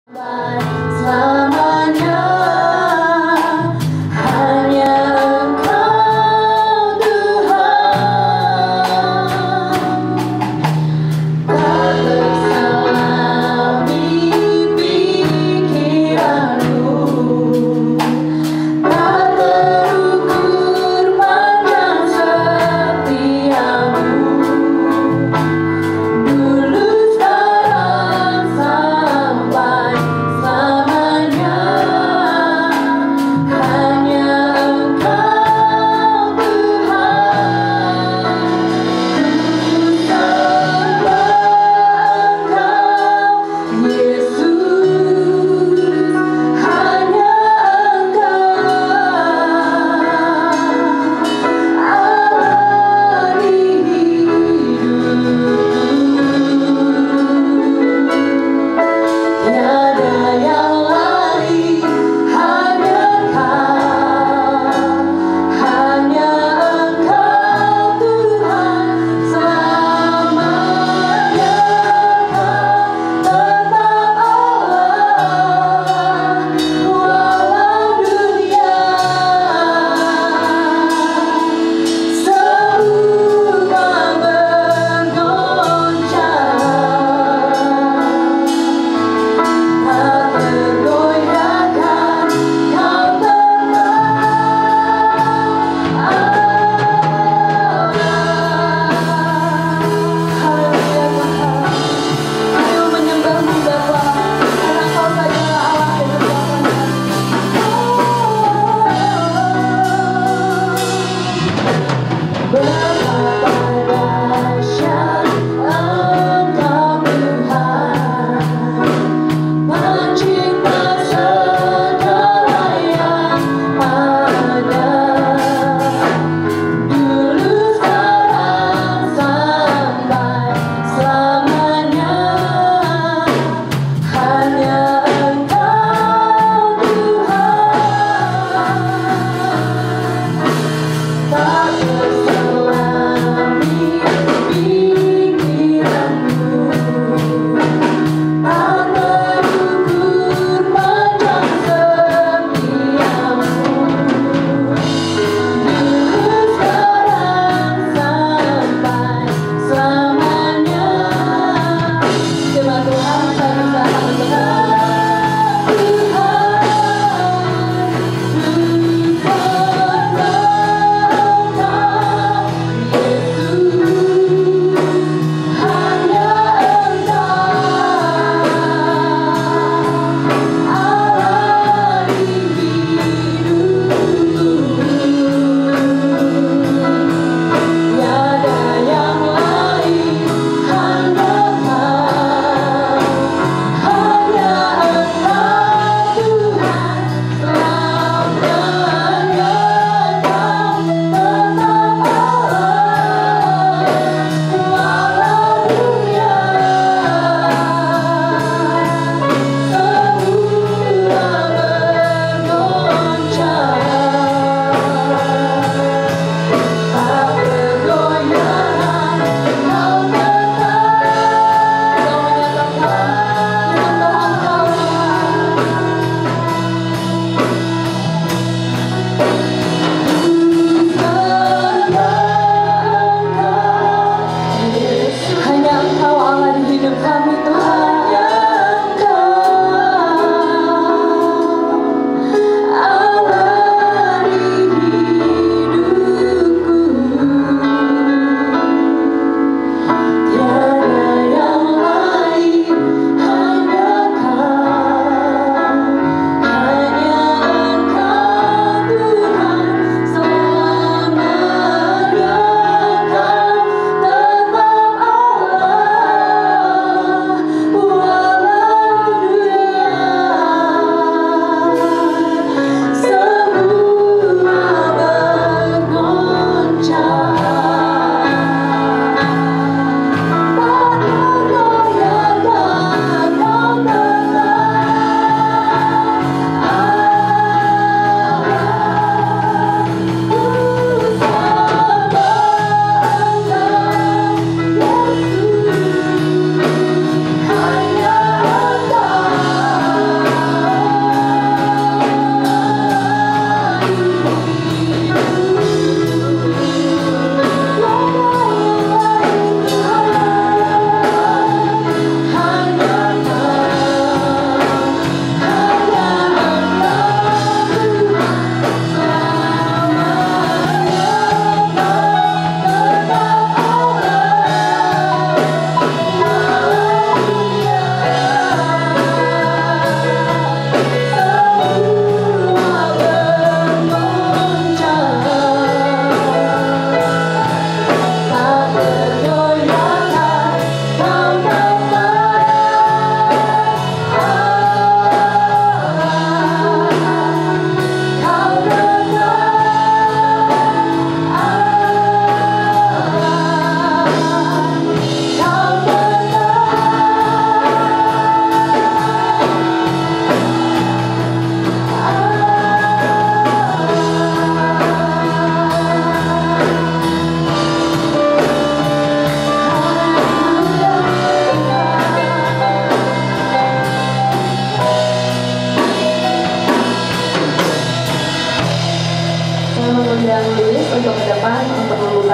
Selamanya hanya Engkau Tuhan, tak terselami pikiranmu, tak terukur panjang setiamu, dulu sekarang sampai selamanya.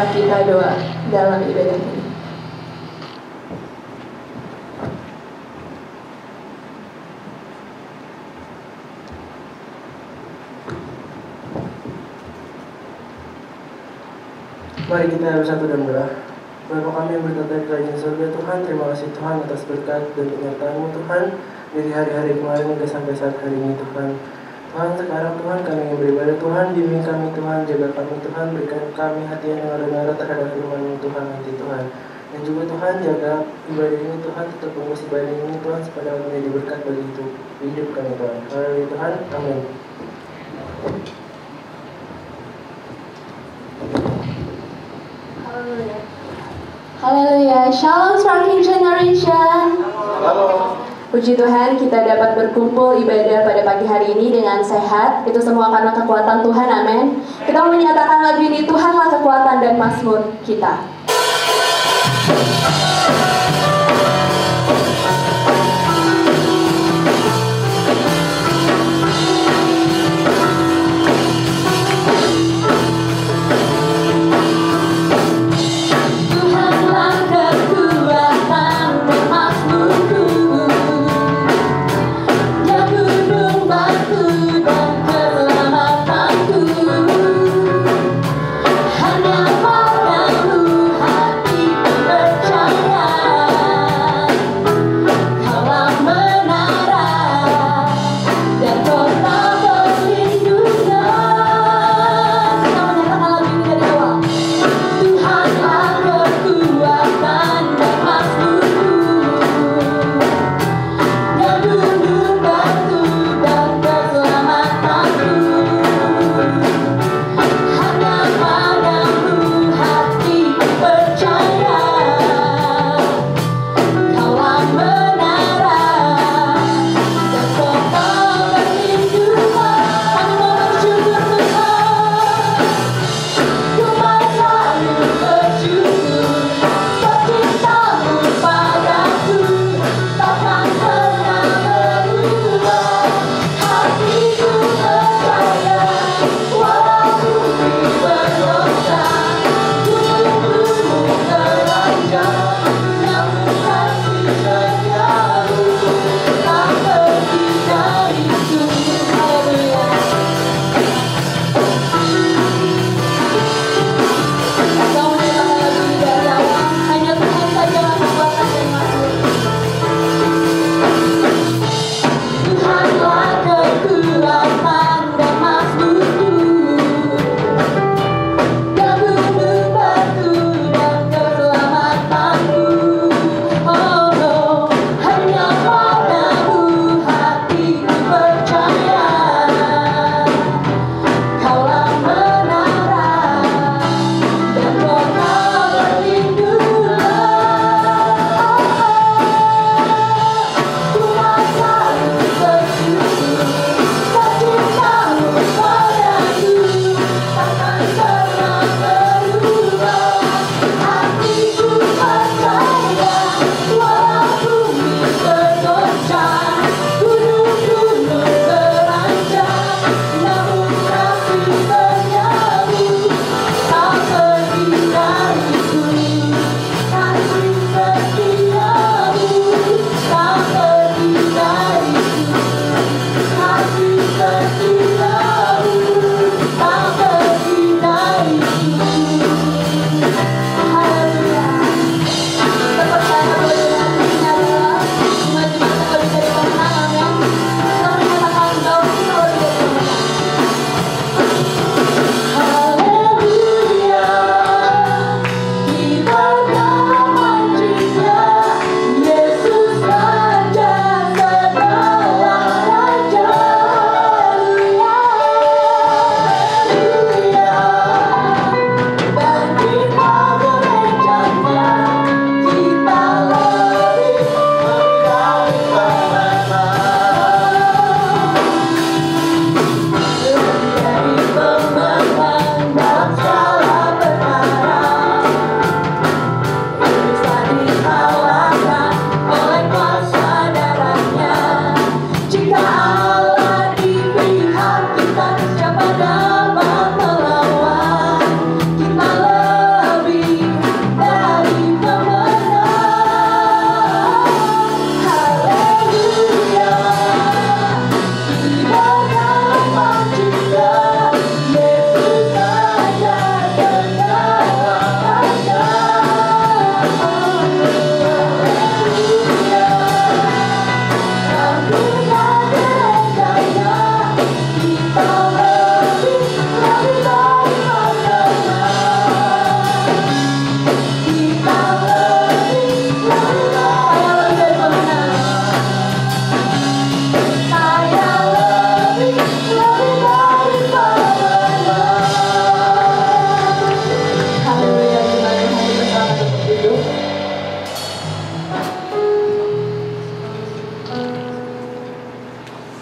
bersama kita doa dalam ibadah ini. Mari kita bersatu dan berdoa. Bapa kami yang bertata di kerajaan surga, Tuhan, terima kasih Tuhan atas berkat dan penyertaan-Mu Tuhan dari hari-hari kemarin hingga sampai saat hari ini Tuhan. Tuhan, sekarang Tuhan kami yang beribadah Tuhan, bimbing kami Tuhan, jaga kami Tuhan, berikan kami hati yang nurani terhadap firman-Mu Tuhan nanti Tuhan. Dan juga Tuhan jaga ibadah ini Tuhan, tetap mengurus ibadah ini Tuhan supaya menjadi berkat bagi hidup kami Tuhan. Haleluya Tuhan, amin. Haleluya, Shalom Sparking Generation. Halo. Puji Tuhan, kita dapat berkumpul ibadah pada pagi hari ini dengan sehat. Itu semua karena kekuatan Tuhan, amin. Kita mau menyatakan lagu ini, Tuhanlah kekuatan dan mazmur kita. Hanya padamu hatiku percaya.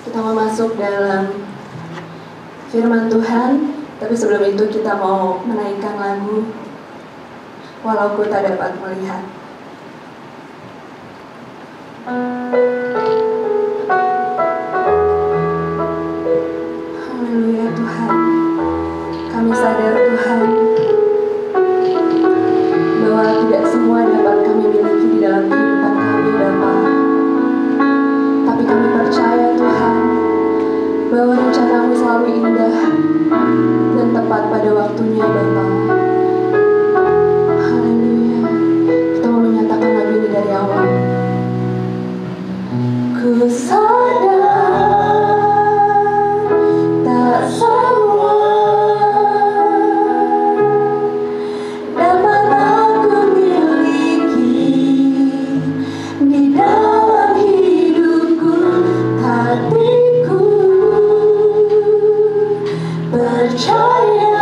Kita mau masuk dalam firman Tuhan, tapi sebelum itu kita mau menaikkan lagu Walau Ku Tak Dapat Melihat. Haleluya Tuhan, kami sadar Tuhan bahwa tidak semua dapat kami miliki di dalam kehidupan kami Bapa. Tapi kami percaya Tuhan bahwa rencana-Mu selalu indah dan tepat pada waktunya Bapa. Haleluya. Kita mau menyatakan lagu ini dari awal. Ku sadar tak semua dapat aku miliki di dalam hidupku, hatiku percaya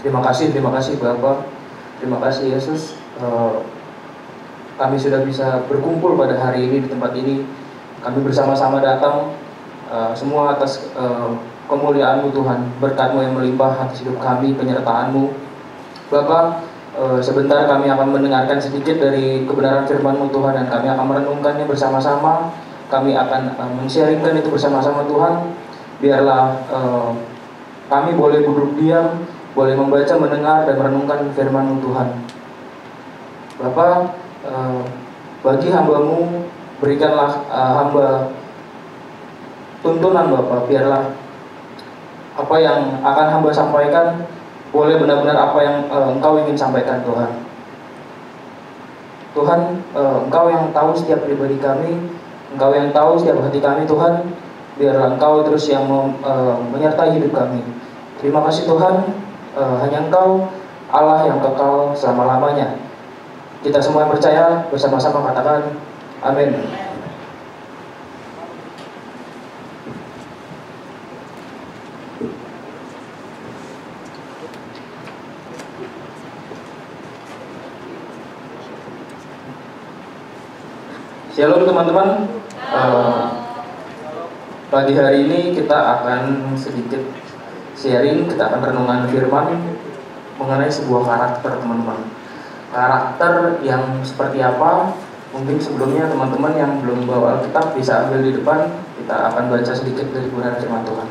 Terima kasih Bapa, terima kasih Yesus. Kami sudah bisa berkumpul pada hari ini di tempat ini. Kami bersama-sama datang semua atas kemuliaan-Mu Tuhan, berkat-Mu yang melimpah atas hidup kami, penyertaan-Mu. Bapa, sebentar kami akan mendengarkan sedikit dari kebenaran firman-Mu Tuhan, dan kami akan merenungkannya bersama-sama. Kami akan men-sharingkan itu bersama-sama Tuhan. Biarlah kami boleh duduk diam, boleh membaca, mendengar, dan merenungkan firman-Mu Tuhan. Bapa, bagi hamba-Mu, berikanlah hamba tuntunan Bapa. Biarlah apa yang akan hamba sampaikan boleh benar-benar apa yang Engkau ingin sampaikan Tuhan. Tuhan, Engkau yang tahu setiap pribadi kami, Engkau yang tahu setiap hati kami Tuhan. Biarlah Engkau terus yang menyertai hidup kami. Terima kasih Tuhan, hanya Engkau Allah yang kekal selama-lamanya. Kita semua yang percaya bersama-sama katakan amin. Shalom teman-teman. Pagi hari ini kita akan sedikit sharing, kita akan renungan firman mengenai sebuah karakter teman-teman. Karakter yang seperti apa? Mungkin sebelumnya teman-teman yang belum bawa Alkitab bisa ambil di depan. Kita akan baca sedikit dari kebenaran firman Tuhan.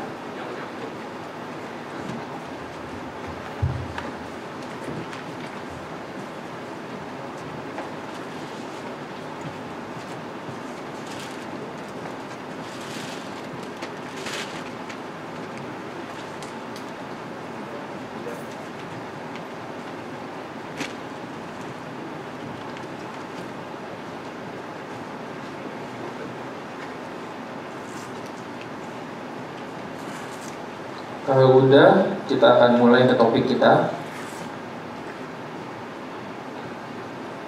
Kalau udah, kita akan mulai ke topik kita.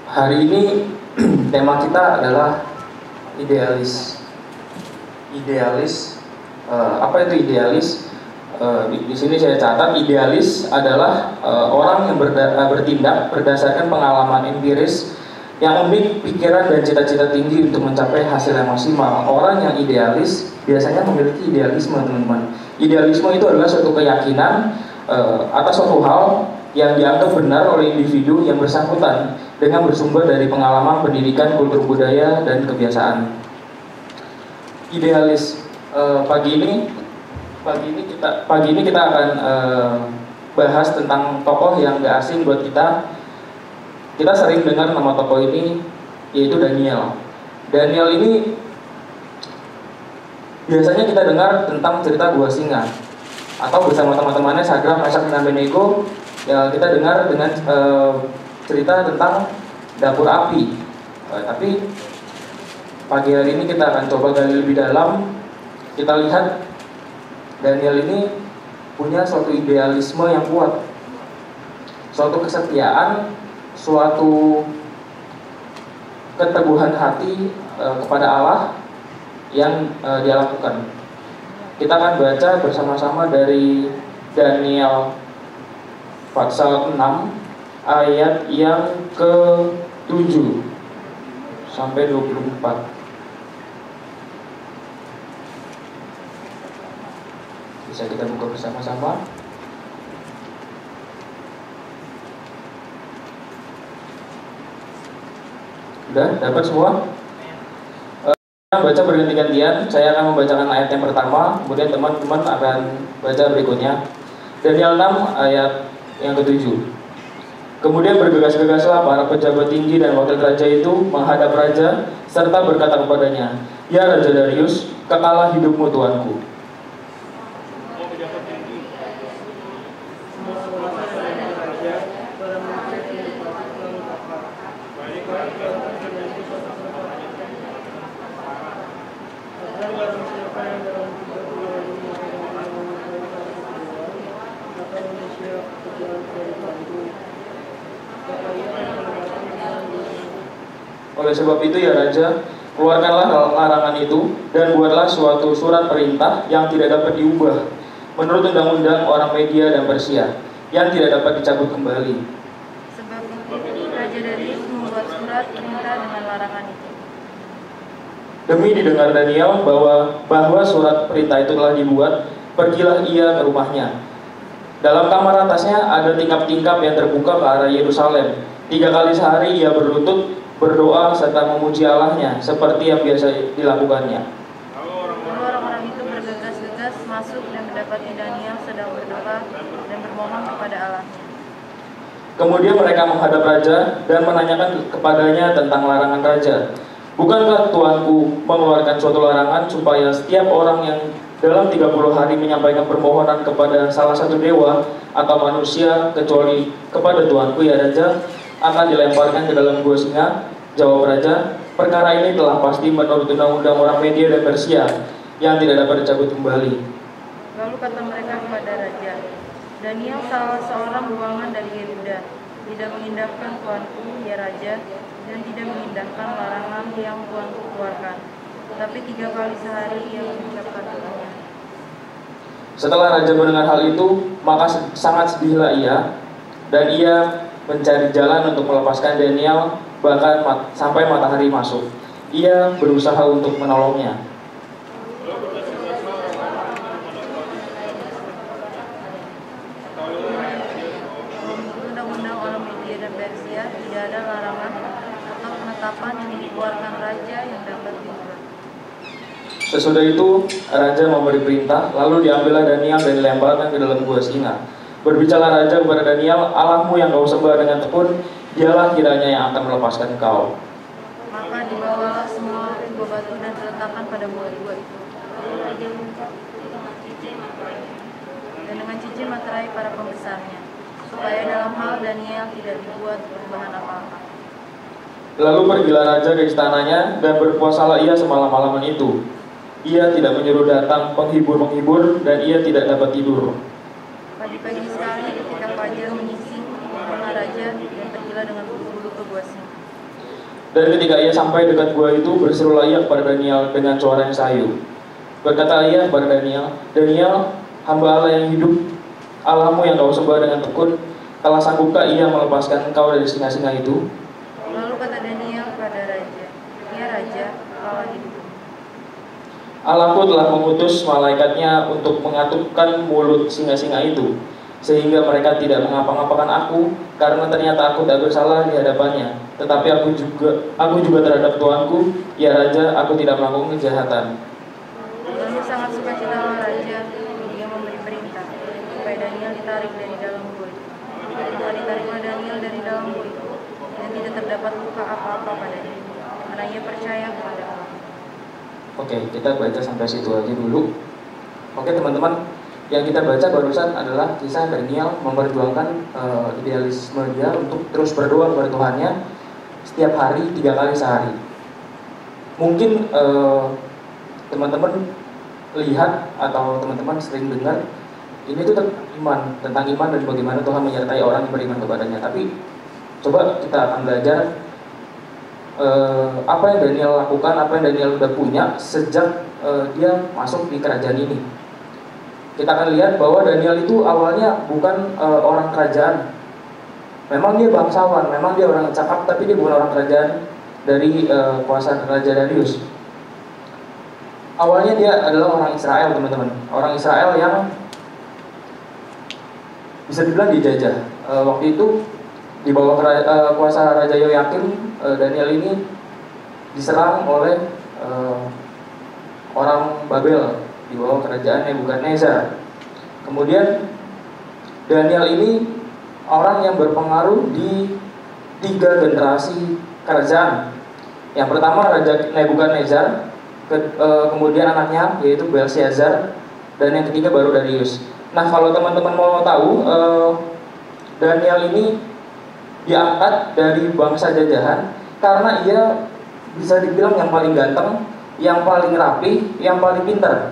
Hari ini tema kita adalah idealis. Idealis, apa itu idealis? Di sini saya catat, idealis adalah orang yang bertindak berdasarkan pengalaman empiris, yang unik, pikiran dan cita-cita tinggi untuk mencapai hasil yang maksimal. Orang yang idealis biasanya memiliki idealisme, teman-teman. Idealisme itu adalah suatu keyakinan atas suatu hal yang dianggap benar oleh individu yang bersangkutan dengan bersumber dari pengalaman, pendidikan, kultur budaya, dan kebiasaan. Idealis. Pagi ini kita akan bahas tentang tokoh yang gak asing buat kita. Kita sering dengar nama tokoh ini, yaitu Daniel. Daniel ini biasanya kita dengar tentang cerita gua singa, atau bersama teman-temannya Sadrak, Mesyak, dan Abednego, ya kita dengar dengan cerita tentang dapur api. Tapi pagi hari ini kita akan coba gali lebih dalam. Kita lihat Daniel ini punya suatu idealisme yang kuat, suatu kesetiaan, suatu keteguhan hati kepada Allah yang dia lakukan. Kita akan baca bersama-sama dari Daniel pasal 6 ayat yang ke-7 sampai 24. Bisa kita buka bersama-sama. Udah dapat semua? Baca berganti-gantian. Saya akan membacakan ayat yang pertama, kemudian teman-teman akan baca berikutnya. Daniel 6 ayat yang ke-7. Kemudian bergegas-gegaslah para pejabat tinggi dan wakil raja itu menghadap raja, serta berkata kepadanya, "Ya Raja Darius, kekalah hidupmu tuanku." Oleh sebab itu ya Raja, keluarkanlah larangan itu dan buatlah suatu surat perintah yang tidak dapat diubah menurut undang-undang orang Media dan Persia. yang tidak dapat dicabut kembali. Sebab itu Raja Darius membuat surat perintah dengan larangan itu. Demi didengar Daniel bahwa surat perintah itu telah dibuat, pergilah ia ke rumahnya. Dalam kamar atasnya ada tingkap-tingkap yang terbuka ke arah Yerusalem. 3 kali sehari ia berlutut, berdoa, serta memuji Allahnya, seperti yang biasa dilakukannya. Lalu orang-orang itu bergegas-gegas masuk dan mendapati Daniel sedang berdoa dan bermohon kepada Allahnya. Kemudian mereka menghadap raja dan menanyakan kepadanya tentang larangan raja. Bukankah tuanku mengeluarkan suatu larangan supaya setiap orang yang dalam 30 hari menyampaikan permohonan kepada salah satu dewa atau manusia kecuali kepada tuanku ya raja akan dilemparkan ke dalam gua singa? Jawab raja, perkara ini telah pasti menurut undang-undang orang Media dan Persia yang tidak dapat dicabut kembali. Lalu kata mereka kepada raja, Daniel salah seorang buangan dari Yehuda, tidak mengindahkan tuanku ya raja, dan tidak mengindahkan larangan yang tuanku keluarkan. Tetapi 3 kali sehari ia mengucapkan doanya. Setelah raja mendengar hal itu, maka sangat sedihlah ia, dan ia mencari jalan untuk melepaskan Daniel, bahkan sampai matahari masuk. Ia berusaha untuk menolongnya. Undang-undang orang Media dan Persia tidak ada larangan atau penetapan yang dikeluarkan raja yang dapat diubah. Sesudah itu, raja memberi perintah, lalu diambillah Daniel dan dilemparkan ke dalam gua singa. Berbicara raja kepada Daniel, Allahmu yang kau sembah dengan tekun, dialah kiranya yang akan melepaskan kau. Maka dibawalah semua gua batu dan diletakkan pada gua itu. Dan dengan cincin materai para pembesarnya, supaya dalam hal Daniel tidak dibuat perubahan apa-apa. Lalu pergilah raja ke istananya dan berpuasalah ia semalam-malaman itu. Ia tidak menyuruh datang penghibur-menghibur dan ia tidak dapat tidur. Pagi-pagi sekali ketika fajar menyising, bangunlah raja dan pergilah dengan buru-buru ke gua singa. Dan ketika ia sampai dekat gua itu, berserulah ia kepada Daniel dengan suara yang sayu. Berkata ia kepada Daniel, Daniel, hamba Allah yang hidup, Allahmu yang kau sembah dengan tekun, telah sanggupkah ia melepaskan engkau dari singa-singa itu? Lalu kata Daniel kepada raja, ya raja, Allah hidup. Allahku telah mengutus malaikatnya untuk mengatupkan mulut singa-singa itu, sehingga mereka tidak mengapa-ngapakan aku, karena ternyata aku tak bersalah di hadapannya. Tetapi aku juga terhadap tuanku, ya raja, aku tidak melakukan kejahatan. Lalu sangat sukacitalah raja, dia memberi perintah supaya Daniel ditarik dari dalam gua itu. Maka ditariklah Daniel dari dalam gua itu, dan tidak terdapat luka apa-apa padanya, karena ia percaya kepada Allah. Oke, kita baca sampai situ aja dulu. Oke teman-teman, yang kita baca barusan adalah kisah Daniel memperjuangkan idealisme dia untuk terus berdoa kepada Tuhannya setiap hari 3 kali sehari. Mungkin teman-teman lihat atau teman-teman sering dengar ini tuh tentang iman dan bagaimana Tuhan menyertai orang yang beriman kepadanya. Tapi coba kita akan belajar apa yang Daniel lakukan, apa yang Daniel udah punya sejak dia masuk di kerajaan ini. Kita akan lihat bahwa Daniel itu awalnya bukan orang kerajaan. Memang dia bangsawan, memang dia orang cakap, tapi dia bukan orang kerajaan dari kuasa Raja Darius. Awalnya dia adalah orang Israel, teman-teman. Orang Israel yang bisa dibilang dijajah. Waktu itu di bawah kuasa Raja Yoyakim, Daniel ini diserang oleh orang Babel di bawah kerajaan Nebukadnezar. Kemudian Daniel ini orang yang berpengaruh di 3 generasi kerajaan. Yang pertama Raja Nebukadnezar, kemudian anaknya yaitu Belshazzar, dan yang ketiga baru Darius. Nah, kalau teman-teman mau tahu, Daniel ini diangkat dari bangsa jajahan karena ia bisa dibilang yang paling ganteng, yang paling rapi, yang paling pintar,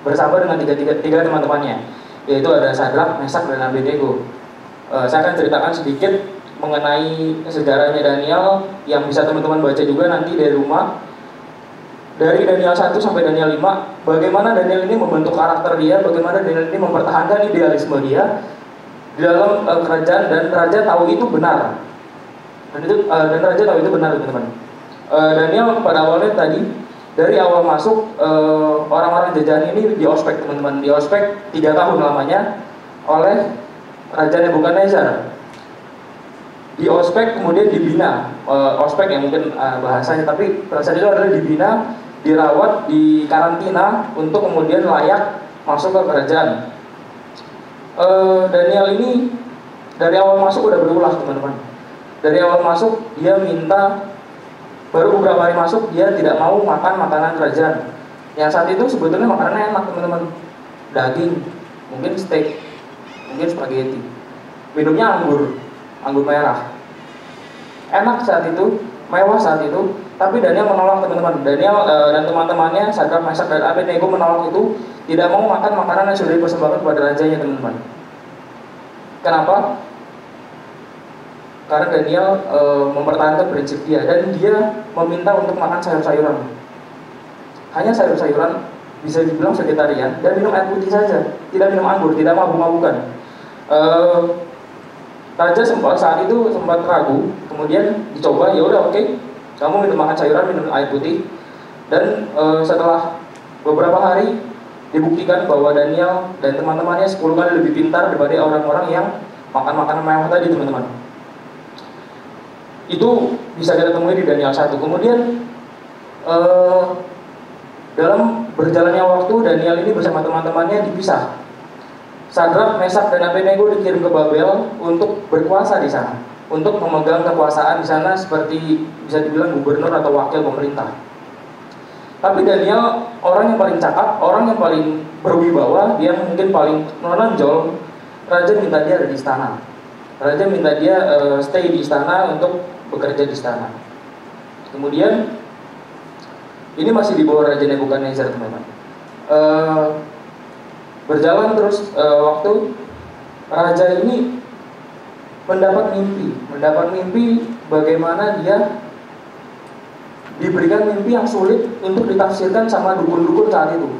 bersama dengan tiga teman-temannya, yaitu ada Sadrak, Mesak, dan Abednego. Saya akan ceritakan sedikit mengenai sejarahnya Daniel yang bisa teman-teman baca juga nanti dari rumah. Dari Daniel 1 sampai Daniel 5, bagaimana Daniel ini membentuk karakter dia, bagaimana Daniel ini mempertahankan idealisme dia di dalam kerajaan, dan raja tahu itu benar. Dan raja tahu itu benar, teman-teman. Daniel pada awalnya tadi, dari awal masuk, orang-orang jajahan ini diospek, teman-teman. Diospek 3 tahun lamanya oleh Raja Nebukadnezar. Diospek kemudian dibina. Ospek yang mungkin bahasanya, tapi pada saat itu adalah dibina, dirawat, dikarantina untuk kemudian layak masuk ke kerajaan. Daniel ini dari awal masuk udah berulah, teman-teman. Dari awal masuk dia minta, baru beberapa hari masuk dia tidak mau makan makanan kerajaan. Yang saat itu sebetulnya makanannya enak, teman-teman. Daging, mungkin steak, mungkin spaghetti. Minumnya anggur merah. Enak saat itu, mewah saat itu. Tapi Daniel menolak, teman-teman. Daniel dan teman-temannya, Sadrak, Mesak, dan Abednego menolak itu, tidak mau makan makanan yang sudah dipersembahkan kepada rajanya, teman-teman. Kenapa? Karena Daniel mempertahankan prinsip dia, dan dia meminta untuk makan sayur-sayuran. Hanya sayur-sayuran, bisa dibilang vegetarian, dan minum air putih saja, tidak minum anggur, tidak mabuk-mabukan. Raja saat itu sempat ragu, kemudian dicoba, ya udah oke, kamu minum makan sayuran, minum air putih. Dan setelah beberapa hari dibuktikan bahwa Daniel dan teman-temannya 10 kali lebih pintar daripada orang-orang yang makan makanan mewah tadi, teman-teman. Itu bisa kita temui di Daniel 1. Kemudian dalam berjalannya waktu, Daniel ini bersama teman-temannya dipisah. Sadrak, Mesak, dan Abednego dikirim ke Babel untuk berkuasa di sana, untuk memegang kekuasaan di sana seperti bisa dibilang gubernur atau wakil pemerintah. Tapi Daniel orang yang paling cakap, orang yang paling berwibawa, dia mungkin paling menonjol. Raja minta dia ada di istana. Raja minta dia stay di istana untuk bekerja di istana. Kemudian ini masih di bawah Raja Nebukadnezar, teman-teman. Berjalan terus waktu, raja ini mendapat mimpi bagaimana dia diberikan mimpi yang sulit untuk ditafsirkan sama dukun-dukun saat itu.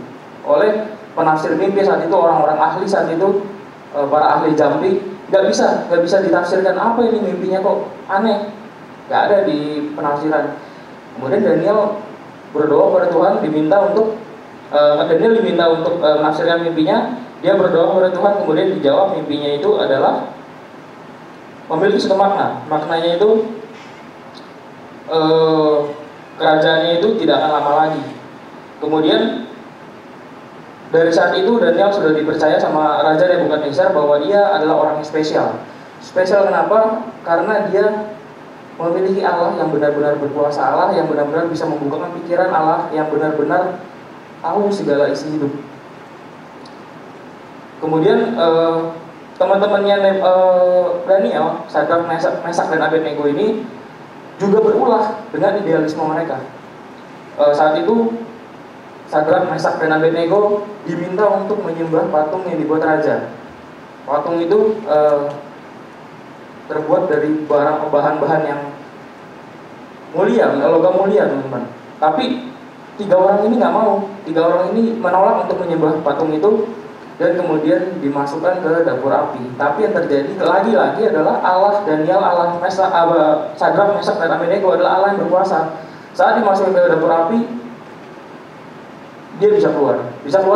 Oleh penafsir mimpi saat itu, orang-orang ahli saat itu, para ahli jampi, nggak bisa ditafsirkan, apa ini mimpinya kok aneh, nggak ada di penafsiran. Kemudian Daniel berdoa kepada Tuhan, diminta untuk menafsirkan mimpinya. Dia berdoa kepada Tuhan, kemudian dijawab mimpinya itu adalah memiliki satu makna. Maknanya itu kerajaannya itu tidak akan lama lagi. Kemudian dari saat itu Daniel sudah dipercaya sama Raja Nebukadnezar bahwa dia adalah orang yang spesial. Spesial kenapa? Karena dia memiliki Allah yang benar-benar berkuasa, Allah yang benar-benar bisa membukakan pikiran, Allah yang benar-benar tahu segala isi hidup. Kemudian teman-temannya Daniel, Sadrak, Mesak, dan Abednego ini juga berulah dengan idealisme mereka. Saat itu Sadrak, Mesak, dan Abednego diminta untuk menyembah patung yang dibuat raja. Patung itu terbuat dari bahan-bahan yang mulia, logam mulia, teman-teman. Tapi 3 orang ini nggak mau. 3 orang ini menolak untuk menyembah patung itu, dan kemudian dimasukkan ke dapur api. Tapi yang terjadi lagi-lagi adalah Allah Daniel, Allah Sadrak, Mesak, dan Abednego adalah Allah yang berkuasa. Saat dimasukkan ke dapur api, dia bisa keluar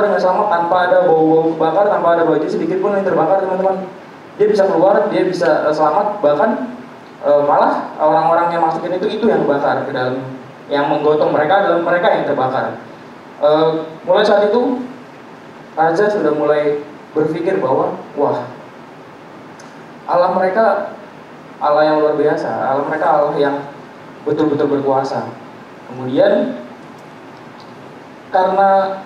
dengan selamat, tanpa ada bau-bau kebakar, tanpa ada baju sedikit pun yang terbakar, teman-teman. Dia bisa keluar, dia bisa selamat, bahkan malah orang-orang yang masukin itu yang kebakar ke dalam, yang menggotong mereka adalah mereka yang terbakar. Mulai saat itu raja sudah mulai berpikir bahwa wah, Allah mereka Allah yang luar biasa, Allah mereka Allah yang betul-betul berkuasa. Kemudian karena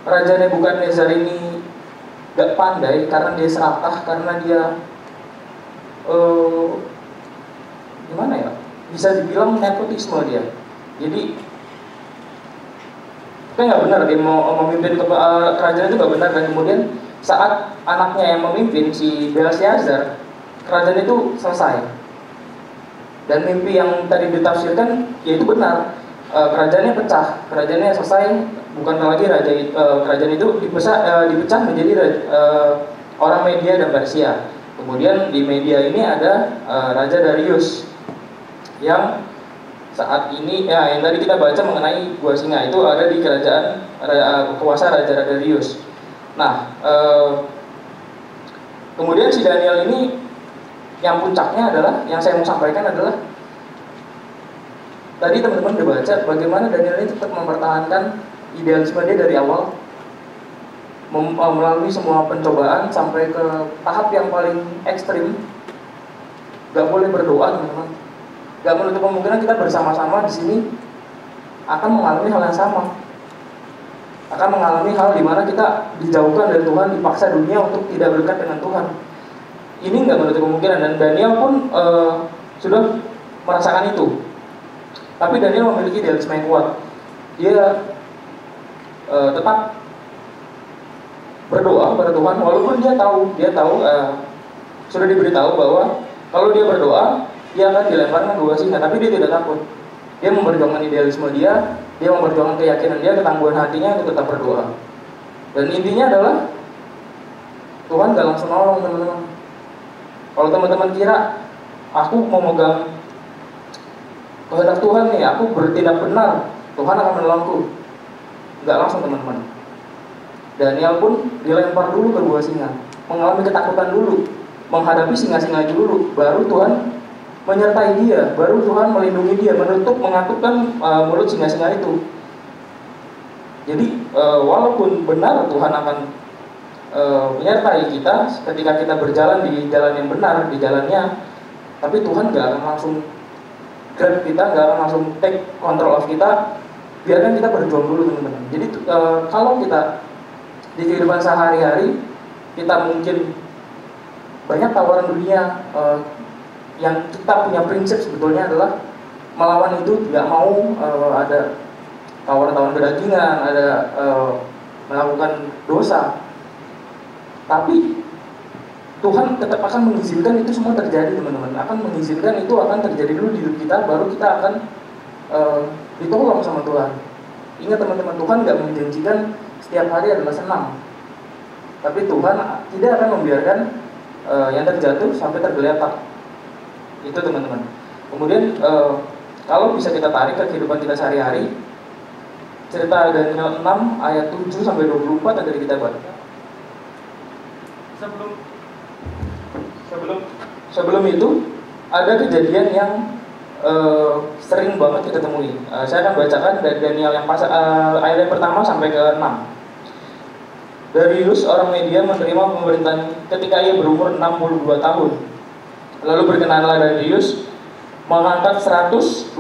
Raja Nebukadnezar ini gak pandai, karena dia serakah, karena dia gimana ya, bisa dibilang nepotisme dia. Jadi itu nggak benar, dia mau memimpin kerajaan itu nggak benar. Dan kemudian saat anaknya yang memimpin, si Belsyazar, kerajaan itu selesai. Dan mimpi yang tadi ditafsirkan, ya itu benar. kerajaannya pecah, kerajaannya selesai, bukan lagi kerajaan itu dipecah menjadi orang Media dan Persia. Kemudian di Media ini ada Raja Darius yang saat ini yang tadi kita baca mengenai gua singa itu ada di kerajaan kuasa Raja Darius. Nah, kemudian si Daniel ini yang puncaknya adalah, yang saya mau sampaikan adalah tadi teman-teman udah baca bagaimana Daniel ini tetap mempertahankan idealisme dia dari awal, melalui semua pencobaan sampai ke tahap yang paling ekstrim. Gak boleh berdoa, teman-teman. Gak menutup kemungkinan kita bersama-sama di sini akan mengalami hal yang sama, akan mengalami hal di mana kita dijauhkan dari Tuhan, dipaksa dunia untuk tidak berdekat dengan Tuhan. Ini nggak menutup kemungkinan, dan Daniel pun sudah merasakan itu. Tapi Daniel memiliki idealisme yang kuat. Dia tetap berdoa kepada Tuhan, walaupun dia tahu sudah diberitahu bahwa kalau dia berdoa dia akan dilemparkan gua singa, tapi dia tidak takut. Dia memperjuangkan idealisme dia memperjuangkan keyakinan dia, ketangguhan hatinya untuk tetap berdoa. Dan intinya adalah Tuhan gak langsung nolong, teman-teman. Kalau teman-teman kira aku mau megang kehendak Tuhan nih, aku bertindak benar, Tuhan akan menolongku. Gak langsung, teman-teman. Daniel pun dilempar dulu ke gua singa, mengalami ketakutan dulu, menghadapi singa-singa itu dulu, baru Tuhan menyertai dia, baru Tuhan melindungi dia, mengatupkan mulut singa-singa itu. Jadi walaupun benar Tuhan akan menyertai kita ketika kita berjalan di jalan yang benar, di jalannya, tapi Tuhan gak akan langsung grab kita, gak akan langsung take control of kita. Biarkan kita berjuang dulu, teman-teman. Jadi kalau kita di kehidupan sehari-hari, kita mungkin banyak tawaran dunia, yang kita punya prinsip sebetulnya adalah melawan itu, tidak mau ada tawaran-tawaran kedagingan, ada melakukan dosa. Tapi Tuhan tetap akan mengizinkan itu semua terjadi, teman-teman. Akan mengizinkan itu akan terjadi dulu di hidup kita, baru kita akan ditolong sama Tuhan. Ingat, teman-teman, Tuhan gak menjanjikan setiap hari adalah senang. Tapi Tuhan tidak akan membiarkan yang terjatuh sampai tergeletak. Itu, teman-teman. Kemudian kalau bisa kita tarik ke kehidupan kita sehari-hari, cerita Daniel 6 ayat 7 sampai 24 yang tadi kita baca. Sebelum itu ada kejadian yang sering banget kita temui. Saya akan bacakan dari Daniel yang ayat yang pertama sampai ke 6. Darius orang Media menerima pemerintahan ketika ia berumur 62 tahun. Lalu berkenanlah Darius mengangkat 120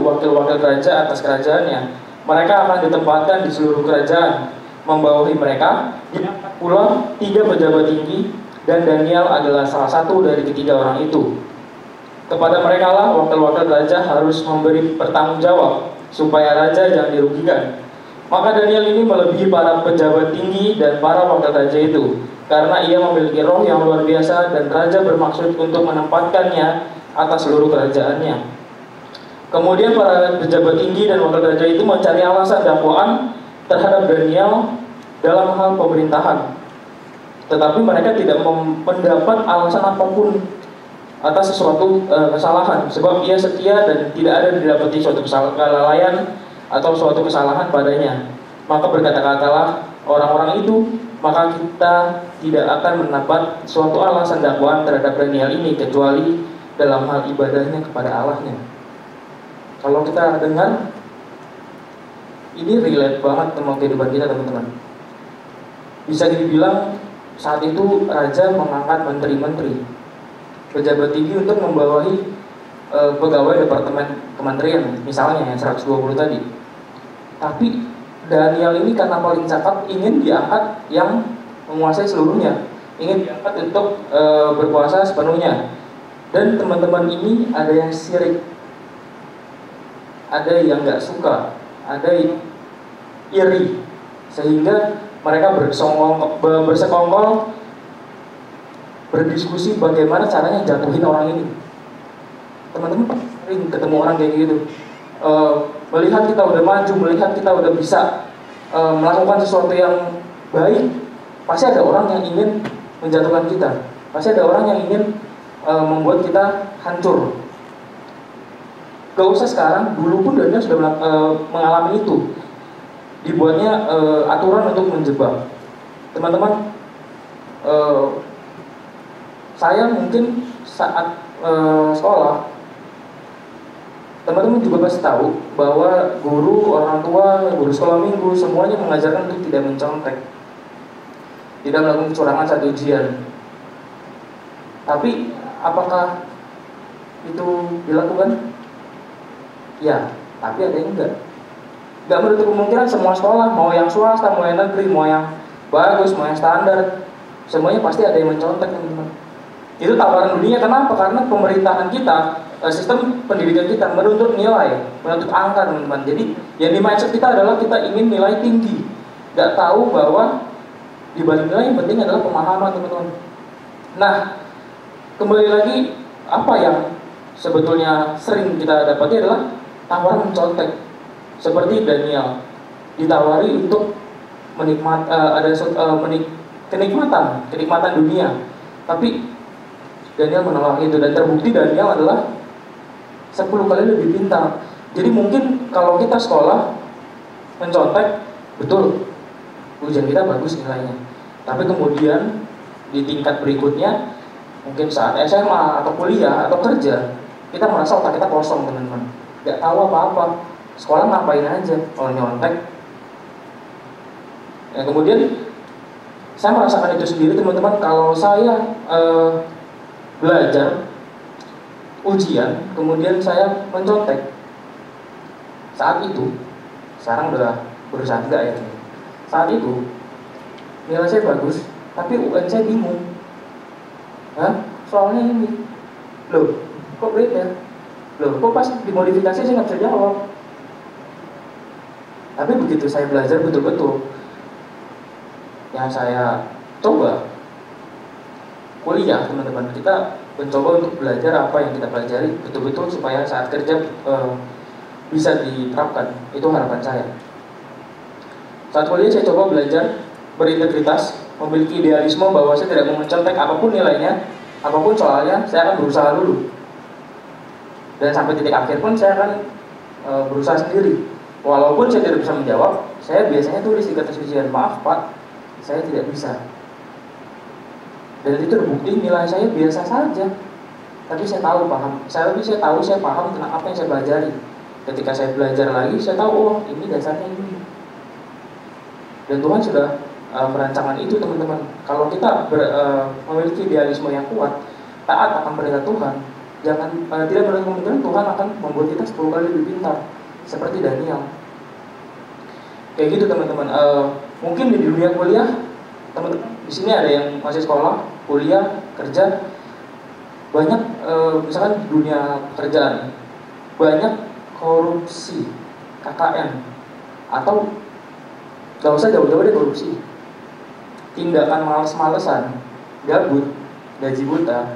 wakil-wakil raja atas kerajaannya. Mereka akan ditempatkan di seluruh kerajaan. Membawahi mereka pula 3 pejabat tinggi, dan Daniel adalah salah satu dari ketiga orang itu. Kepada mereka lah wakil-wakil raja harus memberi pertanggung jawab supaya raja jangan dirugikan. Maka Daniel ini melebihi para pejabat tinggi dan para wakil raja itu, karena ia memiliki roh yang luar biasa, dan raja bermaksud untuk menempatkannya atas seluruh kerajaannya. Kemudian para pejabat tinggi dan wakil raja itu mencari alasan dakwaan terhadap Daniel dalam hal pemerintahan, tetapi mereka tidak mendapat alasan apapun atas sesuatu kesalahan, sebab ia setia dan tidak ada didapati suatu kelalaian atau suatu kesalahan padanya. Maka berkata-katalah orang-orang itu, maka kita tidak akan mendapat suatu alasan dakwaan terhadap Daniel ini kecuali dalam hal ibadahnya kepada Allahnya. Kalau kita dengar, ini relate banget sama kehidupan kita, teman-teman. Bisa dibilang saat itu raja mengangkat menteri-menteri, pejabat tinggi untuk membawahi pegawai departemen kementerian, misalnya yang 120 tadi. Tapi Daniel ini karena paling cakap ingin diangkat yang menguasai seluruhnya, ingin diangkat untuk berkuasa sepenuhnya. Dan teman-teman ini ada yang syirik, ada yang gak suka, ada yang iri, sehingga mereka bersekongkol berdiskusi bagaimana caranya jatuhin orang ini. Teman-teman sering ketemu orang kayak gitu. melihat kita udah maju, melihat kita udah bisa melakukan sesuatu yang baik, pasti ada orang yang ingin menjatuhkan kita, pasti ada orang yang ingin membuat kita hancur. Gak usah sekarang, dulu pun Daniel sudah mengalami itu. Dibuatnya aturan untuk menjebak. Teman-teman, saya mungkin saat sekolah, teman-teman juga pasti tahu bahwa guru, orang tua, guru sekolah minggu semuanya mengajarkan untuk tidak mencontek, tidak melakukan kecurangan saat ujian. Tapi apakah itu dilakukan? Ya, tapi ada yang enggak. Enggak menutup kemungkinan semua sekolah, mau yang swasta, mau yang negeri, mau yang bagus, mau yang standar, semuanya pasti ada yang mencontek, teman-teman. Itu tawaran dunia. Kenapa? Karena pemerintahan kita, sistem pendidikan kita menuntut nilai, menuntut angka, teman-teman. Jadi yang di mindset kita adalah kita ingin nilai tinggi. Gak tahu bahwa di balik nilai yang penting adalah pemahaman, teman-teman. Nah, kembali lagi, apa yang sebetulnya sering kita dapati adalah tawaran mencontek. Seperti Daniel ditawari untuk kenikmatan dunia, tapi Daniel menolak itu, dan terbukti Daniel adalah 10 kali lebih pintar. Jadi mungkin kalau kita sekolah mencontek, betul, ujian kita bagus nilainya, tapi kemudian di tingkat berikutnya, mungkin saat SMA atau kuliah atau kerja, kita merasa otak kita kosong, teman-teman, gak tahu apa-apa. Sekolah ngapain aja kalau nyontek. Ya, kemudian saya merasakan itu sendiri, teman-teman. Kalau saya belajar ujian, kemudian saya mencontek, saat itu, sekarang udah berusaha tidak ya, saat itu nilai saya bagus, tapi UN saya bingung. Soalnya ini, loh, kok beda? Loh, kok pas dimodifikasi saya nggak bisa jawab. Tapi begitu saya belajar betul-betul, yang saya coba kuliah, teman-teman, kita mencoba untuk belajar apa yang kita pelajari betul-betul supaya saat kerja bisa diterapkan. Itu harapan saya. Saat kuliah saya coba belajar berintegritas, memiliki idealisme bahwa saya tidak mau mencontek apapun nilainya, apapun soalnya, saya akan berusaha dulu. Dan sampai titik akhir pun saya akan berusaha sendiri. Walaupun saya tidak bisa menjawab, saya biasanya tulis di kertas ujian, maaf Pak, saya tidak bisa. Dan itu terbukti nilai saya biasa saja. Tapi saya tahu saya paham tentang apa yang saya pelajari. Ketika saya belajar lagi, saya tahu, oh ini dasarnya ini. Dan Tuhan sudah merancangkan itu, teman-teman. Kalau kita memiliki idealisme yang kuat, taat akan perintah Tuhan, tidak menutup kemungkinan Tuhan akan membuat kita 10 kali lebih pintar, seperti Daniel. Kayak gitu, teman-teman. Mungkin di dunia kuliah, teman-teman di sini ada yang masih sekolah, kuliah, kerja, banyak misalkan di dunia pekerjaan banyak korupsi, KKN, atau gak usah jauh-jauh deh korupsi, tindakan males-malesan, gabut, gaji buta,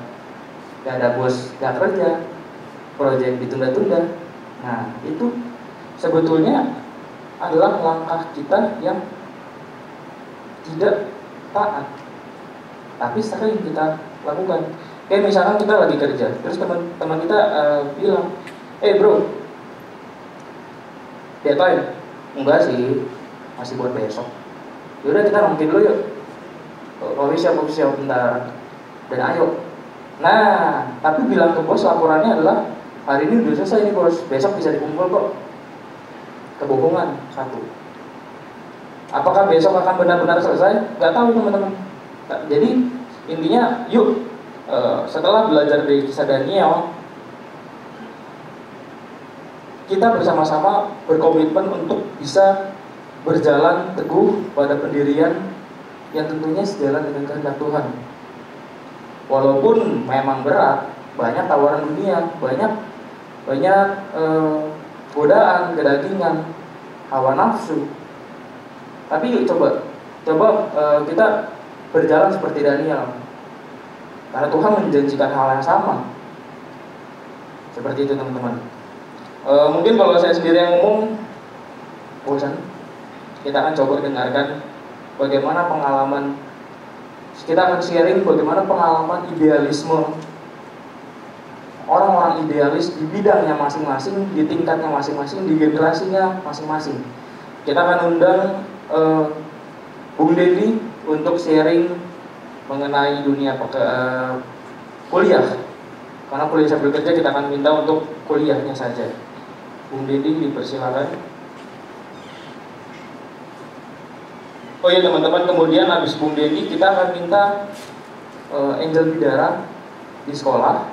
gak ada bos, gak kerja, proyek ditunda-tunda. Nah, itu sebetulnya adalah langkah kita yang tidak taat, tapi sering kita lakukan. Kayak misalkan kita lagi kerja, terus teman kita bilang, bro, deadline? Enggak sih, masih buat besok. Yaudah kita nongki dulu yuk, kopi siap bentar, dan ayo. Nah, tapi bilang ke bos, laporannya adalah hari ini udah selesai nih bos, besok bisa dikumpul kok. Kebohongan satu. Apakah besok akan benar-benar selesai? Gak tahu, teman-teman. Jadi intinya, yuk setelah belajar dari kisah Daniel, kita bersama-sama berkomitmen untuk bisa berjalan teguh pada pendirian yang tentunya sejalan dengan kehendak Tuhan. Walaupun memang berat, banyak tawaran dunia, banyak godaan, kedagingan, hawa nafsu. Tapi yuk coba kita berjalan seperti Daniel, karena Tuhan menjanjikan hal yang sama. Seperti itu, teman-teman. Mungkin kalau saya sendiri yang ngomong bosan, kita akan coba dengarkan bagaimana pengalaman, kita akan sharing bagaimana pengalaman idealisme orang-orang idealis di bidangnya masing-masing, di tingkatnya masing-masing, di generasinya masing-masing. Kita akan undang Bung Dedi untuk sharing mengenai dunia kuliah. Karena kuliah sambil kerja, kita akan minta untuk kuliahnya saja. Bung Dedi dipersilakan. Oh iya teman-teman, kemudian habis Bung Dedi kita akan minta Angel Bidara di sekolah.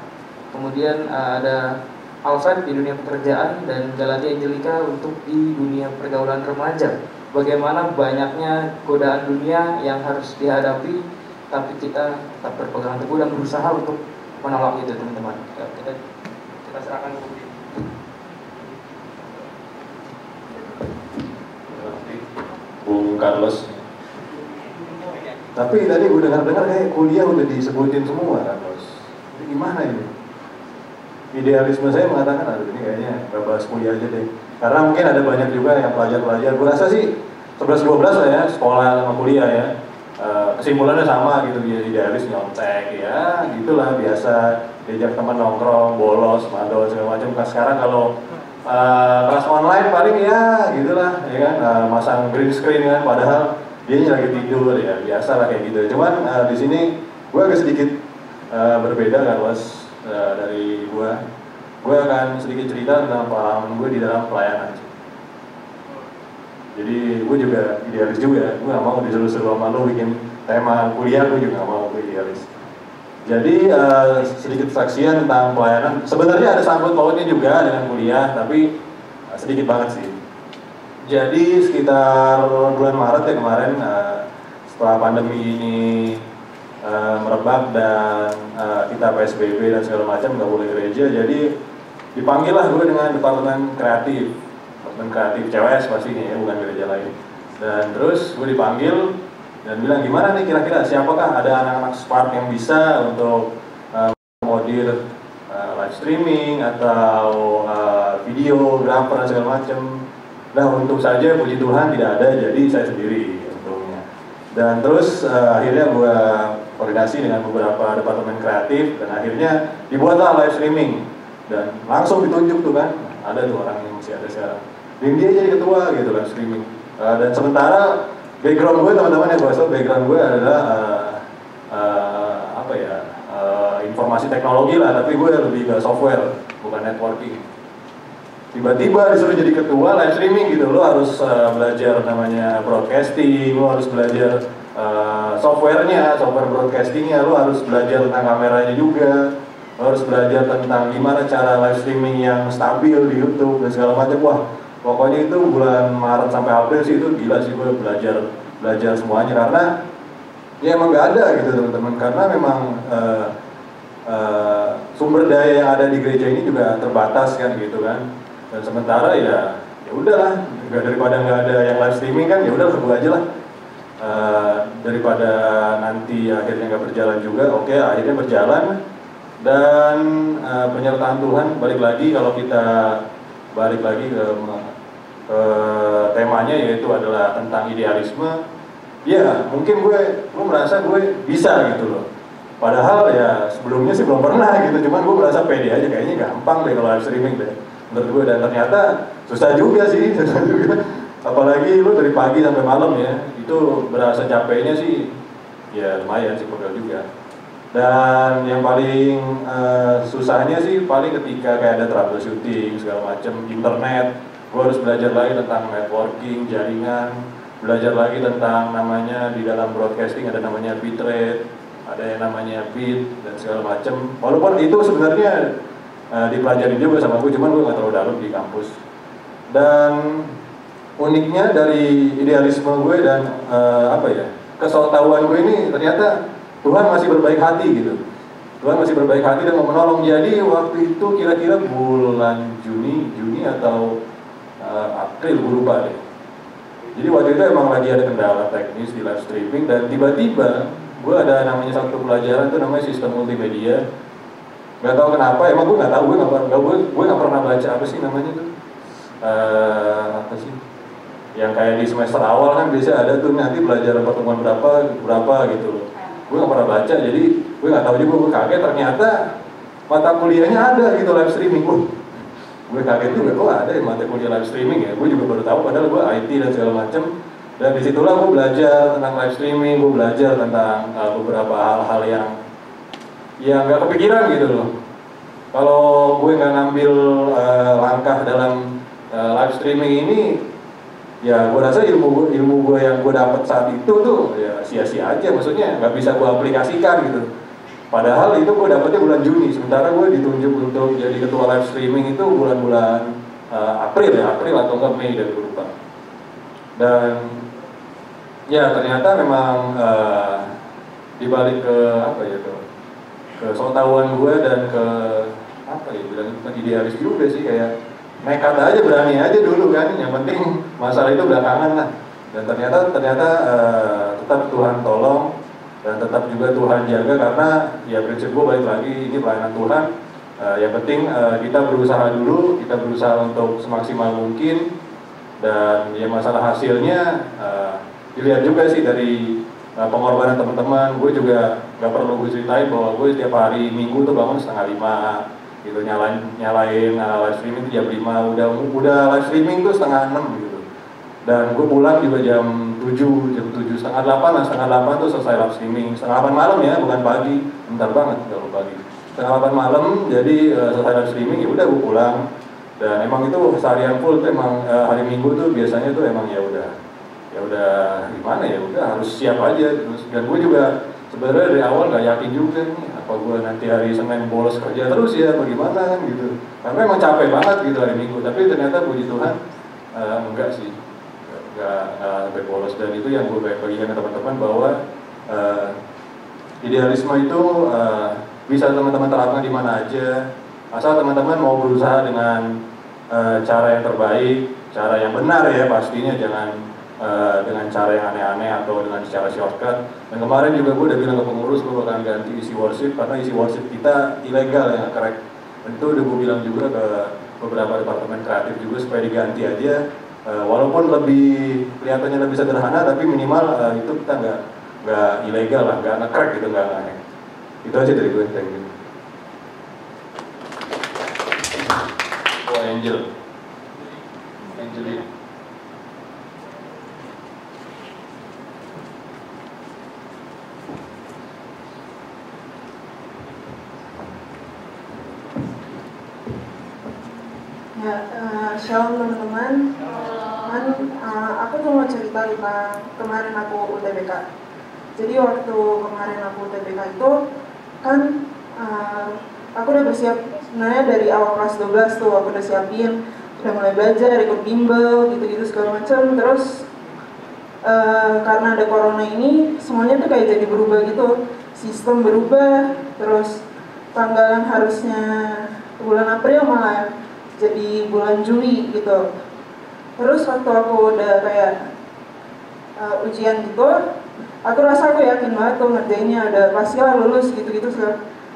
Kemudian ada Alfred di dunia pekerjaan dan Galatia Angelica untuk di dunia pergaulan remaja. Bagaimana banyaknya godaan dunia yang harus dihadapi, tapi kita tetap berpegang teguh dan berusaha untuk menolak itu, teman-teman. Kita serahkan ke Bung Dedi. Bung Carlos. Tapi tadi gue dengar-dengar kayak kuliah udah disebutin semua, Carlos. Ini gimana ini? Idealisme saya mengatakan, aduh ini kayaknya gak bahas kuliah aja deh. Karena mungkin ada banyak juga yang pelajar-pelajar. Gue rasa sih 11-12 lah ya, sekolah sama kuliah ya. Kesimpulannya sama gitu, dia idealis nyontek ya, gitulah biasa diajak teman nongkrong, bolos, mandol segala macam. Sekarang kalau kelas online paling ya gitulah ya kan, masang green screen kan, padahal dia lagi tidur ya, biasa lah kayak gitu. Cuman di sini gue agak sedikit berbeda kan Mas, dari gue akan sedikit cerita tentang pengalaman gue di dalam pelayanan. Jadi gue juga idealis juga, gue gak mau disuruh-suruh sama lo bikin tema kuliah, gue juga gak mau, gue idealis. Jadi sedikit saksian tentang pelayanan, sebenarnya ada sangkut pautnya juga dengan kuliah, tapi sedikit banget sih. Jadi sekitar bulan Maret ya kemarin, setelah pandemi ini merebak dan kita PSBB dan segala macam, gak boleh gereja, jadi dipanggil lah gue dengan departemen kreatif CWS pastinya ya, bukan gereja lain. Dan terus gue dipanggil dan bilang, gimana nih kira-kira siapakah ada anak-anak Spark yang bisa untuk modir live streaming atau videographer dan segala macam. Nah untuk saja puji Tuhan tidak ada, jadi saya sendiri untungnya. Dan terus akhirnya gue koordinasi dengan beberapa departemen kreatif dan akhirnya dibuatlah live streaming dan langsung ditunjuk tuh kan, ada tuh orang yang masih ada sekarang. Dan dia jadi ketua gitu live streaming. Dan sementara background gue teman-teman ya, background gue adalah informasi teknologi lah, tapi gue lebih ke software bukan networking. Tiba-tiba disuruh jadi ketua live streaming gitu, lo harus belajar namanya broadcasting, lo harus belajar software broadcastingnya, lo harus belajar tentang kameranya juga, lo harus belajar tentang gimana cara live streaming yang stabil di YouTube dan segala macam. Wah, pokoknya itu bulan Maret sampai April sih itu gila sih, gue belajar semuanya karena ya emang nggak ada gitu teman-teman, karena memang sumber daya yang ada di gereja ini juga terbatas kan gitu kan. Dan sementara ya udahlah, daripada nggak ada yang live streaming kan, ya udah gue aja lah, daripada nanti akhirnya nggak berjalan juga. Oke, akhirnya berjalan dan penyertaan Tuhan balik lagi. Kalau kita balik lagi ke temanya, yaitu adalah tentang idealisme. Ya mungkin gue merasa gue bisa gitu loh, padahal ya sebelumnya sih belum pernah gitu. Cuman gue merasa pede aja, kayaknya gampang deh kalau live streaming deh menurut gue. Dan ternyata susah juga sih, susah juga. Apalagi lu dari pagi sampai malam ya, itu berasa capeknya sih ya lumayan sih, pegel juga. Dan yang paling susahnya sih paling ketika kayak ada troubleshooting segala macam internet. Gue harus belajar lagi tentang networking, jaringan, belajar lagi tentang namanya di dalam broadcasting ada namanya bitrate, ada yang namanya bit dan segala macam. Walaupun itu sebenarnya dipelajari juga sama gue, cuman gue nggak terlalu dalam di kampus. Dan uniknya dari idealisme gue dan kesotahuan gue ini, ternyata Tuhan masih berbaik hati gitu. Tuhan masih berbaik hati dan mau menolong. Jadi waktu itu kira-kira bulan Juni atau April, gue lupa deh. Jadi waktu itu emang lagi ada kendala teknis di live streaming dan tiba-tiba gue ada namanya satu pelajaran tuh namanya sistem multimedia. Nggak tahu kenapa, emang gue nggak tahu, gue nggak pernah baca apa sih namanya tuh, apa sih? Yang kayak di semester awal kan biasa ada tuh nanti pelajaran pertemuan berapa gitu loh. Gue nggak pernah baca, jadi gue nggak tahu juga, gue kaget ternyata mata kuliahnya ada gitu live streaming. Gue kaget juga, kok ada ya mata kuliah live streaming ya. Gue juga baru tahu, padahal gue IT dan segala macem. Dan disitulah gue belajar tentang live streaming, gue belajar tentang beberapa hal-hal yang nggak kepikiran gitu loh. Kalau gue nggak ngambil langkah dalam live streaming ini, ya gue rasa ilmu gue yang gue dapat saat itu tuh ya sia-sia aja, maksudnya nggak bisa gue aplikasikan gitu. Padahal itu gue dapetnya bulan Juni, sementara gue ditunjuk untuk jadi ketua live streaming itu bulan-bulan April atau enggak Mei dari gue lupa. Dan ya ternyata memang dibalik ke apa ya tuh, ke sotahuan gue dan ke apa ya bilang itu idealis juga sih, kayak nekat aja, berani aja dulu kan, yang penting masalah itu belakangan lah. Dan ternyata tetap Tuhan tolong dan tetap juga Tuhan jaga, karena ya prinsip gue balik lagi, ini pelayanan Tuhan. Yang penting kita berusaha dulu, kita berusaha untuk semaksimal mungkin, dan ya masalah hasilnya dilihat juga sih dari pengorbanan teman-teman. Gue juga nggak perlu gue ceritain bahwa gue setiap hari Minggu tuh bangun 4:30 gitu, nyalain live streaming itu jam 5, udah live streaming tuh 5:30 gitu. Dan gue pulang juga jam 7, setengah 8 tuh selesai live streaming. 7:30 malam ya, bukan pagi, bentar banget kalau pagi. 7:30 malam, jadi selesai live streaming, ya udah gue pulang. Dan emang itu seharian full tuh, emang hari Minggu tuh biasanya tuh emang ya udah gimana ya, udah harus siap aja terus. Dan gue juga sebenarnya dari awal nggak yakin juga nih, apa gue nanti hari Senin bolos kerja terus ya, bagaimana kan gitu. Karena emang capek banget gitu hari Minggu. Tapi ternyata puji Tuhan enggak sih. Nggak sampai bolos. Dan itu yang gue bagikan ke teman-teman, bahwa idealisme itu bisa teman-teman terapkan di mana aja, asal teman-teman mau berusaha dengan cara yang terbaik, cara yang benar ya pastinya, jangan dengan cara yang aneh-aneh atau dengan cara shortcut. Dan kemarin juga gue udah bilang ke pengurus, gue bakalan ganti isi worship karena isi worship kita ilegal ya, correct. Dan itu udah gue bilang juga ke beberapa departemen kreatif juga supaya diganti aja. Walaupun kelihatannya lebih sederhana, tapi minimal itu kita nggak ilegal lah, nggak nge-crack gitu, nggak aneh. Itu aja dari gue, thank you. Oh, Angelina. Ya, shalom teman-teman. Aku tuh mau cerita tentang kemarin aku UTBK. Jadi waktu kemarin aku UTBK itu kan aku udah bersiap sebenarnya dari awal kelas 12 tuh, aku udah siapin, udah mulai belajar, ikut bimbel, gitu-gitu segala macam. Terus karena ada corona ini, semuanya tuh kayak jadi berubah gitu, sistem berubah, terus tanggalan harusnya bulan April malah jadi bulan Juli gitu. Terus waktu aku udah kayak ujian gitu, aku rasa aku yakin banget tuh ngerjainnya, ada pastilah lulus gitu-gitu.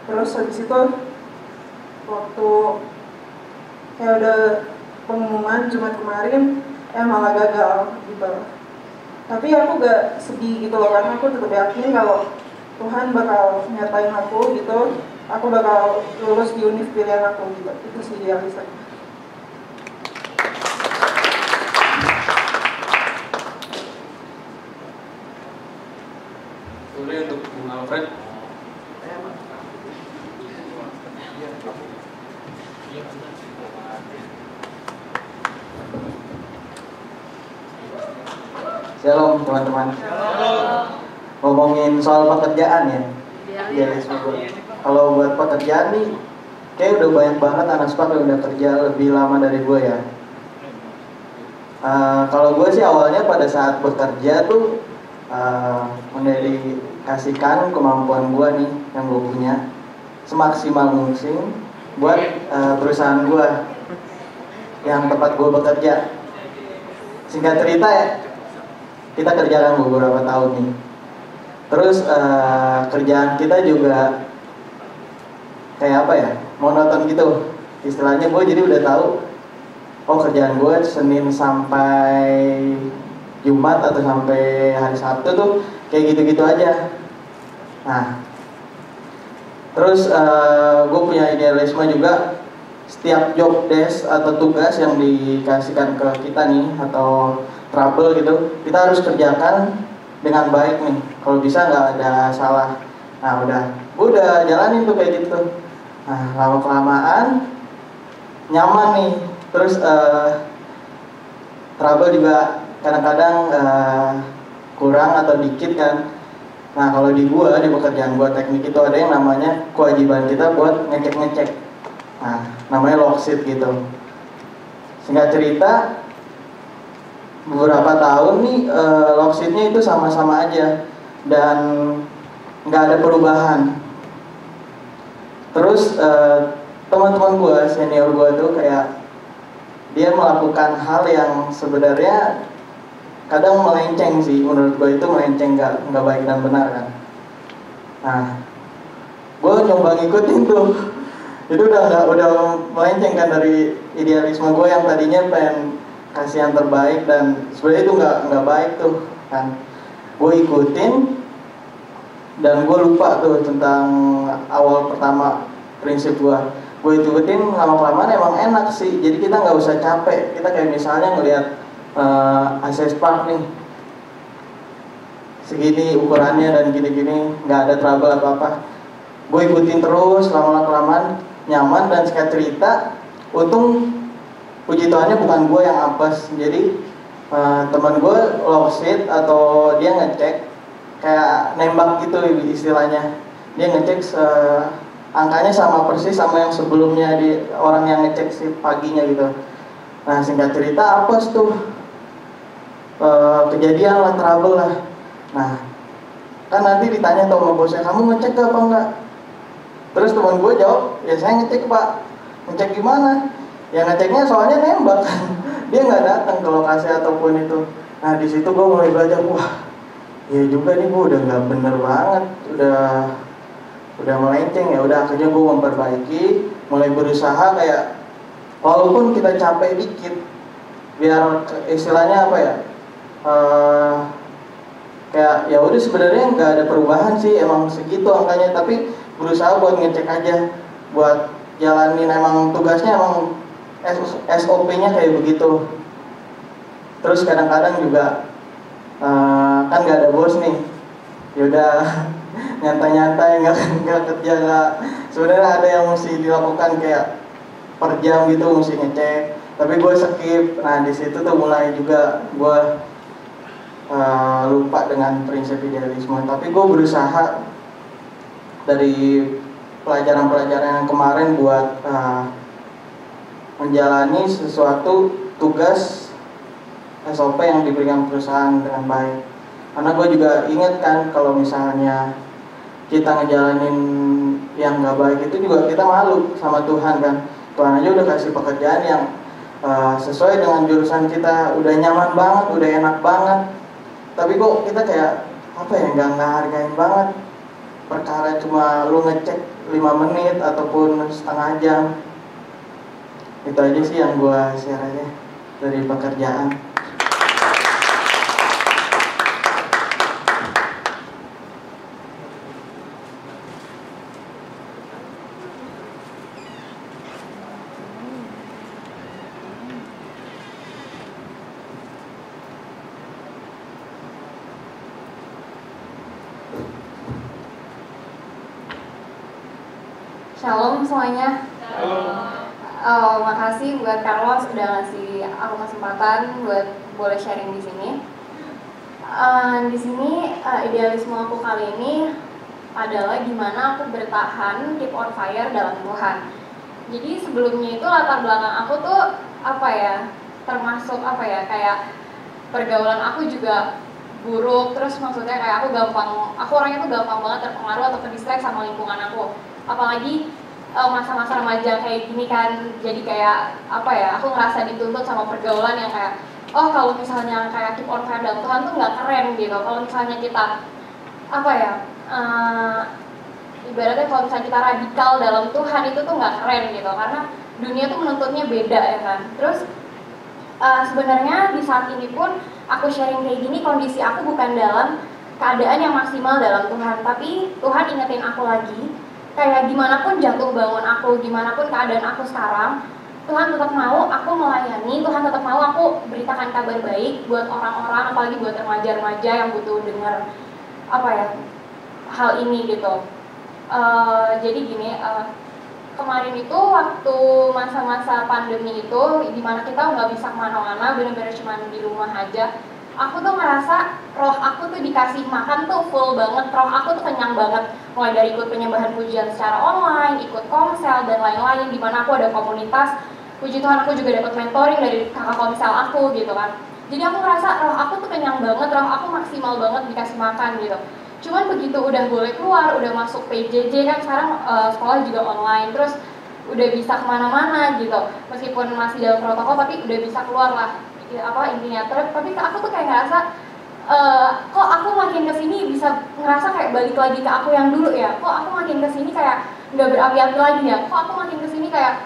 Terus habis itu waktu kayak udah pengumuman Jumat kemarin, malah gagal gitu. Tapi aku gak sedih gitu loh, karena aku tetap yakin kalau Tuhan bakal nyertain aku gitu. Aku bakal lulus di univ pilihan aku gitu. Itu sih idealisnya. Boleh untuk Bung Alfred. Shalom teman-teman. Ngomongin soal pekerjaan ya. Idealisme gue. Kalau buat pekerjaan nih, kayak udah banyak banget anak spak yang udah kerja lebih lama dari gue ya. Kalau gue sih awalnya pada saat bekerja tuh mendedikasikan kemampuan gue nih yang gue punya semaksimal mungkin buat perusahaan gue yang tempat gue bekerja. Singkat cerita ya, kita kerjakan beberapa tahun nih. Terus kerjaan kita juga kayak apa ya, monoton gitu istilahnya. Gue jadi udah tahu, oh kerjaan gue Senin sampai Jumat atau sampai hari Sabtu tuh kayak gitu-gitu aja. Nah, terus gue punya idealisme juga, setiap job desk atau tugas yang dikasihkan ke kita nih atau trouble gitu, kita harus kerjakan dengan baik nih, kalau bisa nggak ada salah. Nah gue udah jalanin tuh kayak gitu. Nah lama kelamaan nyaman nih. Terus trouble juga kadang-kadang kurang atau dikit kan. Nah kalau di pekerjaan gua teknik itu ada yang namanya kewajiban kita buat ngecek. Nah namanya log sheet gitu. Singkat cerita, beberapa tahun nih log sheet-nya itu sama-sama aja dan nggak ada perubahan. Terus teman-teman gue, senior gue tuh kayak dia melakukan hal yang sebenarnya kadang melenceng sih, menurut gue itu melenceng, nggak baik dan benar kan. Nah gue nyoba ngikutin tuh, itu udah melenceng kan dari idealisme gue yang tadinya pengen kasih yang terbaik, dan sebenarnya itu nggak baik tuh kan. Gue ikutin dan gue lupa tuh tentang awal pertama prinsip gue ikutin. Lama-kelamaan emang enak sih, jadi kita nggak usah capek. Kita kayak misalnya ngelihat access park nih, segini ukurannya dan gini-gini, nggak ada trouble apa-apa. Gue ikutin terus, lama-kelamaan nyaman. Dan singkat cerita, untung puji Tuhannya bukan gue yang apes. Jadi teman gue log sheet atau dia ngecek kayak nembak gitu istilahnya. Dia ngecek angkanya sama persis sama yang sebelumnya di orang yang ngecek si paginya gitu. Nah singkat cerita apes tuh, kejadian lah, trouble lah. Nah kan nanti ditanya tuh sama bosnya, kamu ngecek apa enggak? Terus teman gue jawab, ya saya ngecek pak. Ngecek gimana? Ya ngeceknya soalnya nembak. Dia nggak datang ke lokasi ataupun itu. Nah di situ gue mulai belajar, wah ya juga nih, gue udah nggak bener banget, udah melenceng. Ya udah akhirnya gue memperbaiki, mulai berusaha kayak walaupun kita capek dikit, biar istilahnya apa ya, kayak ya udah sebenarnya nggak ada perubahan sih, emang segitu angkanya, tapi berusaha buat ngecek aja, buat jalanin. Emang tugasnya emang SOP-nya kayak begitu. Terus kadang-kadang juga kan nggak ada bos nih, yaudah nyantai-nyantai, nggak kerja, nggak. Sebenarnya ada yang mesti dilakukan kayak per jam gitu, mesti ngecek, tapi gue skip. Nah di situ tuh mulai juga gue lupa dengan prinsip idealisme. Tapi gue berusaha dari pelajaran-pelajaran yang kemarin buat menjalani sesuatu tugas SOP yang diberikan perusahaan dengan baik. Karena gue juga ingat kan, kalau misalnya kita ngejalanin yang nggak baik itu juga kita malu sama Tuhan kan. Tuhan aja udah kasih pekerjaan yang sesuai dengan jurusan kita, udah nyaman banget, udah enak banget. Tapi kok kita kayak apa ya, nggak hargain banget. Perkara cuma lu ngecek 5 menit ataupun setengah jam. Itu aja sih yang gue share aja dari pekerjaan. Shalom semuanya. Makasih buat Carlos udah ngasih aku kesempatan buat boleh sharing di sini. Di sini idealisme aku kali ini adalah gimana aku bertahan, keep on fire dalam Tuhan. Jadi sebelumnya itu latar belakang aku tuh termasuk kayak pergaulan aku juga buruk. Terus maksudnya kayak aku orangnya tuh gampang banget terpengaruh atau terdistract sama lingkungan aku. Apalagi masa-masa remaja kayak gini kan, jadi kayak aku ngerasa dituntut sama pergaulan yang kayak, oh kalau misalnya kayak keep on fire dalam Tuhan tuh nggak keren gitu. Kalau misalnya kita ibaratnya kalau misalnya kita radikal dalam Tuhan itu tuh nggak keren gitu, karena dunia tuh menuntutnya beda ya kan. Terus sebenarnya di saat ini pun aku sharing kayak gini, kondisi aku bukan dalam keadaan yang maksimal dalam Tuhan, tapi Tuhan ingetin aku lagi, kayak gimana pun jatuh bangun aku, gimana pun keadaan aku sekarang, Tuhan tetap mau aku melayani, Tuhan tetap mau aku beritakan kabar baik buat orang-orang, apalagi buat remaja-remaja yang butuh dengar apa ya, hal ini gitu. Jadi gini, kemarin itu waktu masa-masa pandemi itu, dimana kita nggak bisa kemana-mana, bener-bener cuma di rumah aja, aku tuh ngerasa roh aku tuh dikasih makan tuh full banget, roh aku tuh kenyang banget, mulai dari ikut penyembahan pujian secara online, ikut komsel dan lain-lain, dimana aku ada komunitas, puji Tuhan aku juga dapat mentoring dari kakak komsel aku gitu kan. Jadi aku ngerasa roh aku tuh kenyang banget, roh aku maksimal banget dikasih makan gitu. Cuman begitu udah boleh keluar, udah masuk PJJ kan sekarang sekolah juga online, terus udah bisa kemana-mana gitu, meskipun masih dalam protokol tapi udah bisa keluar lah intinya. Tapi aku tuh kayak ngerasa kok aku makin kesini bisa ngerasa kayak balik lagi ke aku yang dulu ya, kok aku makin kesini kayak nggak berapi-api lagi ya, kok aku makin kesini kayak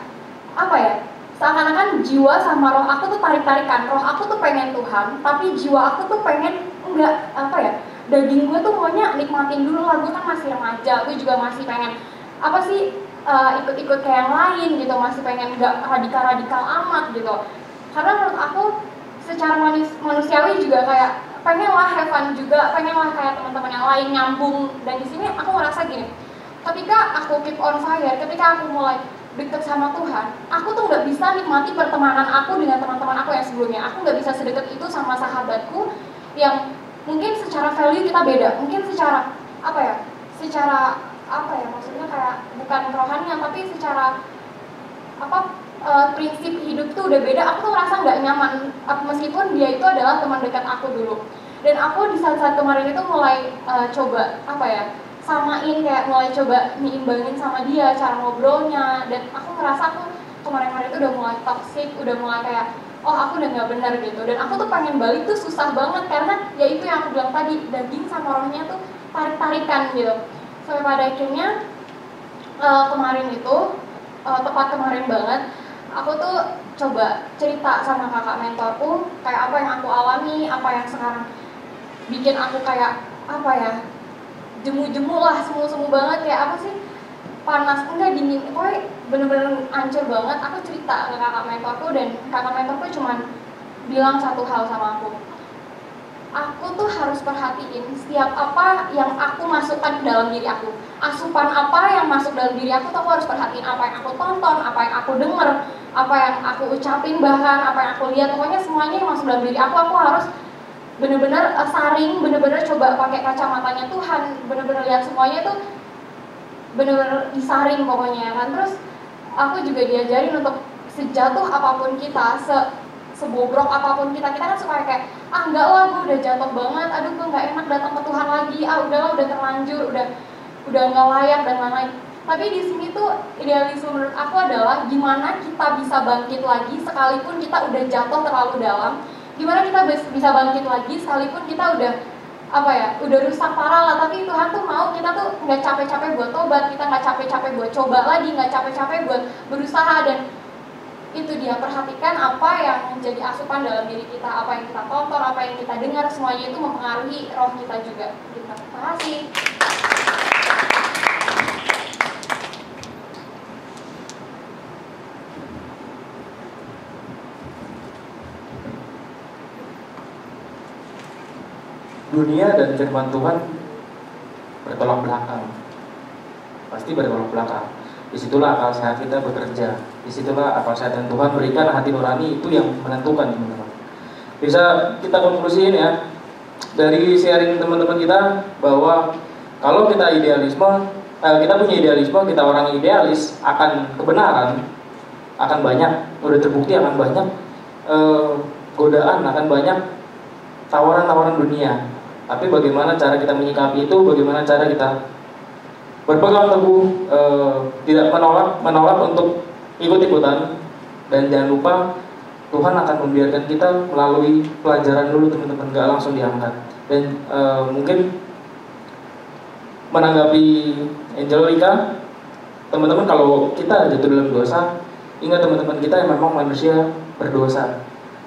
apa ya, seakan-akan jiwa sama roh aku tuh tarik-tarikan, roh aku tuh pengen Tuhan tapi jiwa aku tuh pengen enggak, apa ya, daging gue tuh maunya nikmatin dulu lah, gue kan masih remaja, gue juga masih pengen apa sih ikut-ikut kayak yang lain gitu, masih pengen nggak radikal-radikal amat gitu, karena menurut aku secara manusiawi juga kayak pengen lah have fun juga, pengen lah kayak teman-teman yang lain nyambung. Dan di sini aku ngerasa gini, ketika aku keep on fire, ketika aku mulai deket sama Tuhan, aku tuh nggak bisa nikmati pertemanan aku dengan teman-teman aku yang sebelumnya. Aku nggak bisa sedekat itu sama sahabatku yang mungkin secara value kita beda, mungkin secara apa ya, secara apa ya, maksudnya kayak bukan kerohanian tapi secara apa, prinsip hidup tuh udah beda. Aku tuh ngerasa nggak nyaman meskipun dia itu adalah teman dekat aku dulu. Dan aku di saat-saat kemarin itu mulai coba apa ya, samain, kayak mulai coba nyimbangin sama dia cara ngobrolnya. Dan aku ngerasa aku kemarin-kemarin itu udah mulai toxic, udah mulai kayak oh aku udah nggak benar gitu. Dan aku tuh pengen balik tuh susah banget karena ya itu yang aku bilang tadi, daging sama rohnya tuh tarik-tarikan gitu. Sampai pada akhirnya kemarin itu tepat kemarin banget, aku tuh coba cerita sama kakak mentorku kayak apa yang aku alami, apa yang sekarang bikin aku kayak apa ya, jemu-jemu lah, semu-semu banget, kayak apa sih, panas enggak dingin, pokoknya bener-bener hancur banget. Aku cerita ke kakak mentorku dan kakak mentorku cuman bilang satu hal sama aku tuh harus perhatiin setiap apa yang aku masukkan ke dalam diri aku, asupan apa yang masuk dalam diri aku tuh aku harus perhatiin, apa yang aku tonton, apa yang aku denger, apa yang aku ucapin, bahkan apa yang aku lihat, pokoknya semuanya yang masuk dalam diri aku harus bener-bener saring, bener-bener coba pakai kacamatanya Tuhan, bener-bener lihat semuanya tuh bener-bener disaring pokoknya kan. Terus aku juga diajarin untuk sejatuh apapun kita, sebobrok apapun kita kan suka kayak enggak lah gue udah jatuh banget, aduh gue nggak enak datang ke Tuhan lagi, udahlah udah terlanjur, udah nggak layak dan lain-lain. Tapi di sini tuh idealisme menurut aku adalah gimana kita bisa bangkit lagi sekalipun kita udah jatuh terlalu dalam, gimana kita bisa bangkit lagi sekalipun kita udah apa ya, udah rusak parah lah, tapi Tuhan tuh mau kita tuh nggak capek-capek buat tobat, kita nggak capek-capek buat coba lagi, nggak capek-capek buat berusaha. Dan itu dia, perhatikan apa yang menjadi asupan dalam diri kita, apa yang kita tonton, apa yang kita dengar, semuanya itu mempengaruhi roh kita juga. Terima kasih. Dunia dan firman Tuhan bertolak belakang, pasti bertolak belakang. Disitulah akal sehat kita bekerja, disitulah akal sehat dan Tuhan berikan hati nurani, itu yang menentukan teman-teman. Bisa kita konklusiin ya dari sharing teman-teman kita bahwa kalau kita idealisme, kita punya idealisme, kita orang idealis, akan kebenaran akan banyak, udah terbukti akan banyak godaan, akan banyak tawaran-tawaran dunia. Tapi bagaimana cara kita menyikapi itu, bagaimana cara kita berpegang teguh, tidak menolak untuk ikut-ikutan. Dan jangan lupa Tuhan akan membiarkan kita melalui pelajaran dulu teman-teman, gak langsung diangkat. Dan mungkin menanggapi Angelica, teman-teman, kalau kita jatuh dalam dosa, ingat teman-teman, kita yang memang manusia berdosa.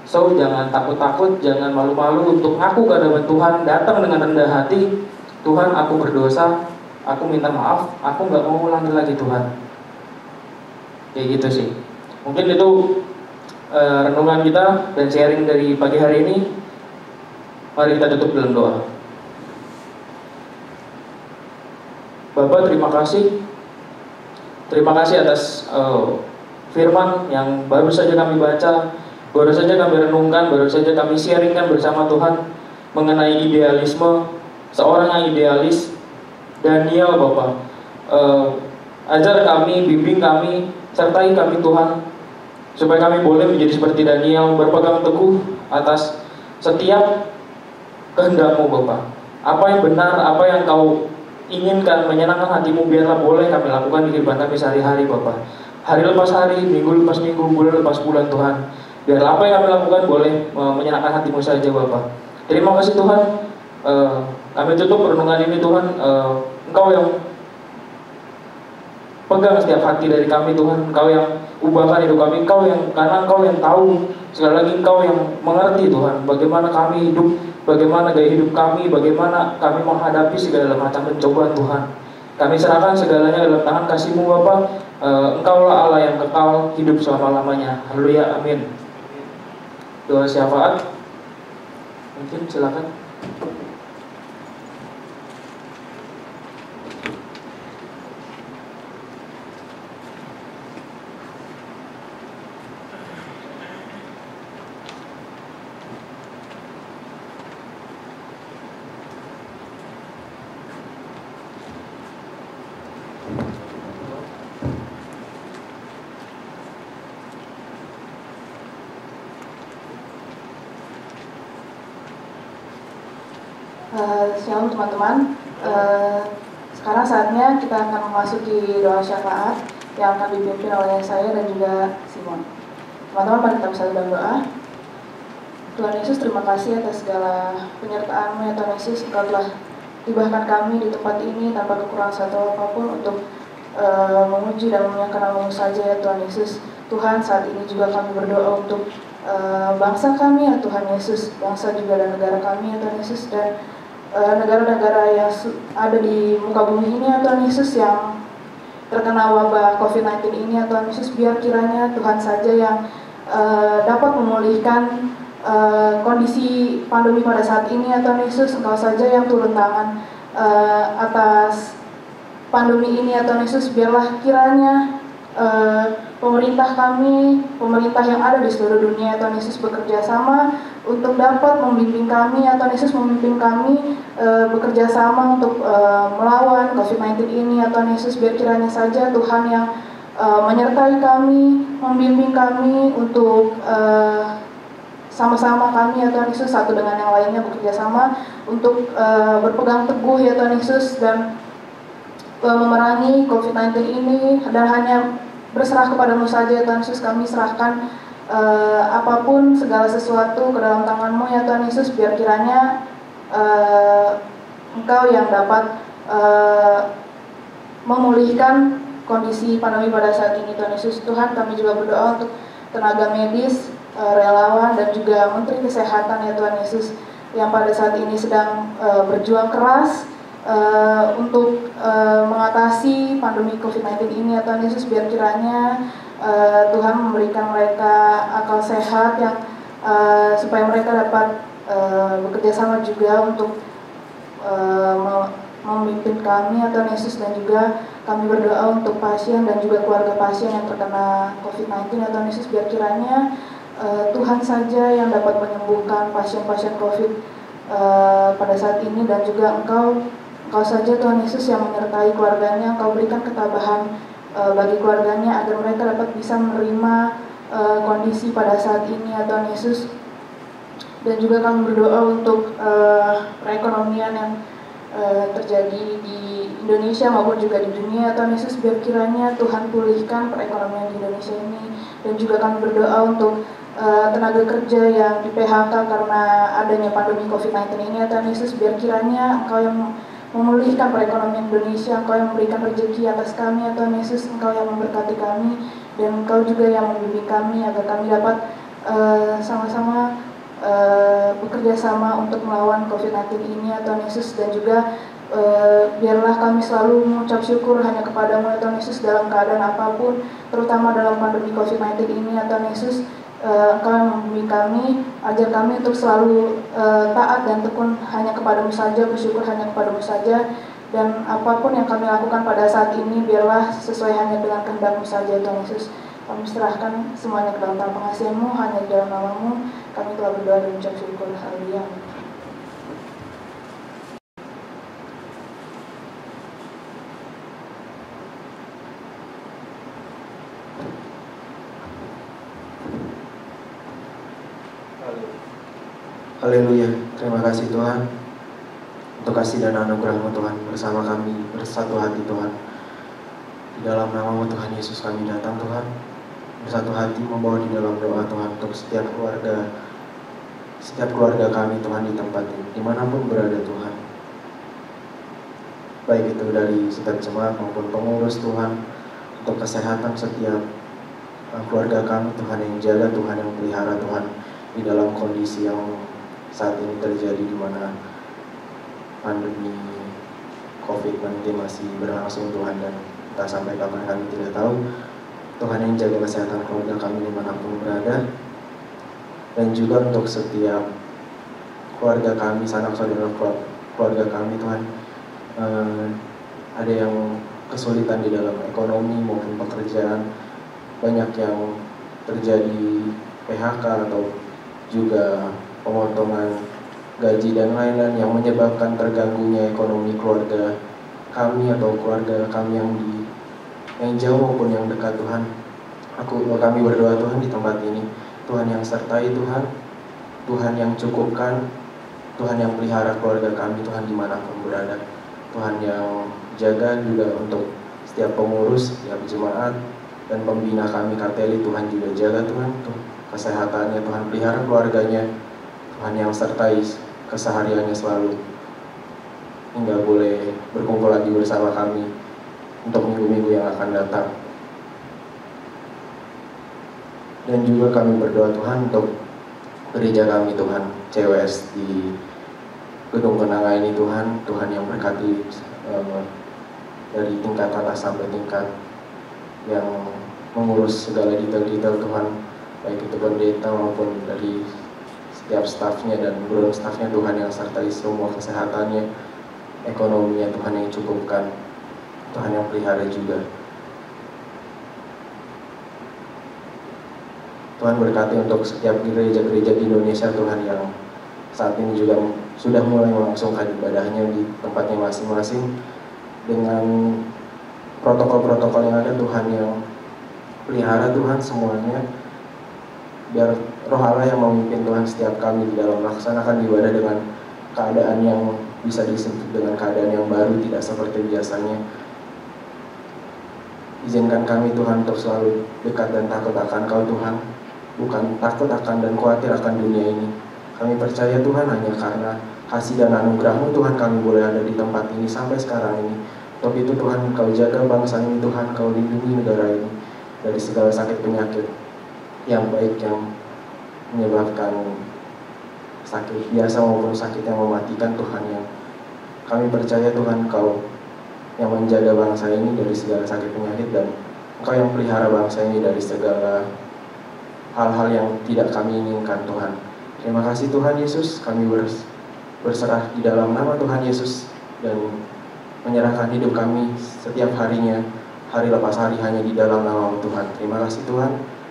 So jangan takut-takut, jangan malu-malu untuk ngaku ke hadapan Tuhan, datang dengan rendah hati. Tuhan, aku berdosa, aku minta maaf, aku nggak mau ulangi lagi Tuhan. Kayak gitu sih. Mungkin itu renungan kita dan sharing dari pagi hari ini. Mari kita tutup dalam doa. Bapak, terima kasih. Terima kasih atas firman yang baru saja kami baca, baru saja kami renungkan, baru saja kami sharingkan bersama Tuhan mengenai idealisme, seorang yang idealis. Daniel, Bapak, ajar kami, bimbing kami, sertai kami Tuhan, supaya kami boleh menjadi seperti Daniel, berpegang teguh atas setiap kehendak-Mu, Bapak. Apa yang benar, apa yang Kau inginkan, menyenangkan hati-Mu, biarlah boleh kami lakukan di kehidupan kami sehari-hari, Bapak. Hari lepas hari, minggu lepas minggu, bulan lepas bulan, Tuhan. Biarlah apa yang kami lakukan boleh menyenangkan hati-Mu saja, Bapak. Terima kasih Tuhan. Kami tutup renungan ini Tuhan. Engkau yang pegang setiap hati dari kami Tuhan. Engkau yang ubahkan hidup kami. Karena Engkau yang tahu. Sekali lagi Engkau yang mengerti Tuhan, bagaimana kami hidup, bagaimana gaya hidup kami, bagaimana kami menghadapi segala macam pencobaan Tuhan. Kami serahkan segalanya dalam tangan kasih-Mu Bapa. Engkaulah Allah yang kekal, hidup selama-lamanya. Haleluya, amin. Doa syafaat. Mungkin silakan. Shalom teman-teman. Sekarang saatnya kita akan memasuki doa syafaat yang akan dipimpin oleh saya dan juga Simon. Teman-teman, mari kita bersatu dalam doa. Tuhan Yesus, terima kasih atas segala penyertaan-Mu ya Tuhan Yesus. Engkau telah tibahkan kami di tempat ini tanpa kekurangan satu apapun untuk memuji dan memuliakan nama-Mu saja ya Tuhan Yesus. Tuhan, saat ini juga kami berdoa untuk bangsa kami ya Tuhan Yesus, bangsa juga dan negara kami ya Tuhan Yesus, dan negara-negara yang ada di muka bumi ini ya Tuhan Yesus yang terkena wabah COVID-19 ini ya Tuhan Yesus. Biar kiranya Tuhan saja yang dapat memulihkan kondisi pandemi pada saat ini ya Tuhan Yesus. Engkau saja yang turun tangan atas pandemi ini ya Tuhan Yesus. Biarlah kiranya pemerintah kami, pemerintah yang ada di seluruh dunia ya Tuhan Yesus, bekerja sama untuk dapat membimbing kami ya Tuhan Yesus, memimpin kami bekerja sama untuk melawan COVID-19 ini ya Tuhan Yesus. Biar kiranya saja Tuhan yang menyertai kami, membimbing kami untuk sama-sama kami ya Tuhan Yesus, satu dengan yang lainnya bekerja sama untuk berpegang teguh ya Tuhan Yesus dan memerangi COVID-19 ini, dan hanya berserah kepada-Mu saja ya Tuhan Yesus. Kami serahkan apapun segala sesuatu ke dalam tangan-Mu ya Tuhan Yesus. Biar kiranya Engkau yang dapat memulihkan kondisi pandemi pada saat ini Tuhan Yesus. Tuhan, kami juga berdoa untuk tenaga medis, relawan dan juga Menteri Kesehatan ya Tuhan Yesus, yang pada saat ini sedang berjuang keras untuk mengatasi pandemi COVID-19 ini ya Tuhan Yesus. Biar kiranya Tuhan memberikan mereka akal sehat yang supaya mereka dapat bekerja sama juga untuk memimpin kami ya Tuhan Yesus. Dan juga kami berdoa untuk pasien dan juga keluarga pasien yang terkena COVID-19 ya Tuhan Yesus. Biar kiranya Tuhan saja yang dapat menyembuhkan pasien-pasien COVID pada saat ini, dan juga Engkau saja Tuhan Yesus yang menyertai keluarganya. Engkau berikan ketabahan bagi keluarganya agar mereka dapat bisa menerima kondisi pada saat ini ya Tuhan Yesus. Dan juga kami berdoa untuk perekonomian yang terjadi di Indonesia maupun juga di dunia ya Tuhan Yesus. Biar kiranya Tuhan pulihkan perekonomian di Indonesia ini. Dan juga kami berdoa untuk tenaga kerja yang di PHK karena adanya pandemi COVID-19 ini ya Tuhan Yesus. Biar kiranya Engkau yang memulihkan perekonomian Indonesia. Engkau yang memberikan rezeki atas kami ya Tuhan Yesus. Engkau yang memberkati kami, dan Engkau juga yang membimbing kami agar kami dapat sama-sama bekerja sama untuk melawan COVID-19 ini ya Tuhan Yesus. Dan juga biarlah kami selalu mengucap syukur hanya kepadamu ya Tuhan Yesus dalam keadaan apapun, terutama dalam pandemi COVID-19 ini ya Tuhan Yesus. Engkau yang membimbing kami, ajar kami untuk selalu taat dan tekun hanya kepadamu saja, bersyukur hanya kepadamu saja. Dan apapun yang kami lakukan pada saat ini, biarlah sesuai hanya dengan kehendak-Mu saja Tuhan Yesus. Kami serahkan semuanya ke dalam tangan pengasihan-Mu, hanya di dalam nama-Mu kami telah berdoa dan mengucap syukur. Haleluya. Haleluya, terima kasih Tuhan untuk kasih dan anugerah-Mu Tuhan bersama kami, bersatu hati Tuhan. Di dalam nama-Mu Tuhan Yesus kami datang Tuhan, bersatu hati membawa di dalam doa Tuhan untuk setiap keluarga kami Tuhan di tempat ini, dimanapun berada Tuhan. Baik itu dari setiap jemaat maupun pengurus Tuhan, untuk kesehatan setiap keluarga kami Tuhan, yang jaga Tuhan, yang pelihara Tuhan di dalam kondisi yang saat ini terjadi, di mana pandemi COVID-19 masih berlangsung Tuhan, dan entah sampai kapan kami tidak tahu. Tuhan yang jaga kesehatan keluarga kami dimanapun berada, dan juga untuk setiap keluarga kami, sanak saudara keluarga kami Tuhan, ada yang kesulitan di dalam ekonomi maupun pekerjaan, banyak yang terjadi PHK atau juga pemotongan gaji dan lain-lain yang menyebabkan terganggunya ekonomi keluarga kami atau keluarga kami yang jauh maupun yang dekat Tuhan. Kami berdoa Tuhan di tempat ini, Tuhan yang sertai Tuhan, Tuhan yang cukupkan, Tuhan yang pelihara keluarga kami Tuhan dimanapun berada. Tuhan yang jaga juga untuk setiap pengurus, setiap jemaat dan pembina kami Kateli, Tuhan juga jaga Tuhan, kesehatannya Tuhan, pelihara keluarganya, Tuhan yang sertai kesehariannya selalu, hingga boleh berkumpul lagi bersama kami untuk minggu-minggu yang akan datang. Dan juga kami berdoa Tuhan untuk gereja kami Tuhan, CWS di Gedung Kenanga ini Tuhan, Tuhan yang berkati dari tingkat atas sampai tingkat yang mengurus segala detail-detail Tuhan, baik itu pendeta maupun dari setiap stafnya dan belum stafnya Tuhan yang sertai semua kesehatannya, ekonominya Tuhan yang cukupkan, Tuhan yang pelihara juga. Tuhan berkati untuk setiap gereja-gereja di Indonesia Tuhan, yang saat ini juga sudah mulai melangsungkan ibadahnya di tempatnya masing-masing dengan protokol-protokol yang ada Tuhan, yang pelihara Tuhan semuanya, biar Roh Allah yang memimpin Tuhan setiap kami di dalam melaksanakan ibadah dengan keadaan yang bisa disebut dengan keadaan yang baru, tidak seperti biasanya. Izinkan kami Tuhan untuk selalu dekat dan takut akan Kau Tuhan, bukan takut akan dan khawatir akan dunia ini. Kami percaya Tuhan hanya karena kasih dan anugerah-Mu Tuhan kami boleh ada di tempat ini sampai sekarang ini. Untuk itu Tuhan, Kau jaga bangsa ini Tuhan, Kau lindungi negara ini dari segala sakit penyakit yang baik yang menyebabkan sakit biasa maupun sakit yang mematikan Tuhan, yang kami percaya Tuhan Kau yang menjaga bangsa ini dari segala sakit penyakit, dan Engkau yang pelihara bangsa ini dari segala hal-hal yang tidak kami inginkan Tuhan. Terima kasih Tuhan Yesus, kami berserah di dalam nama Tuhan Yesus dan menyerahkan hidup kami setiap harinya, hari lepas hari hanya di dalam nama Tuhan. Terima kasih Tuhan.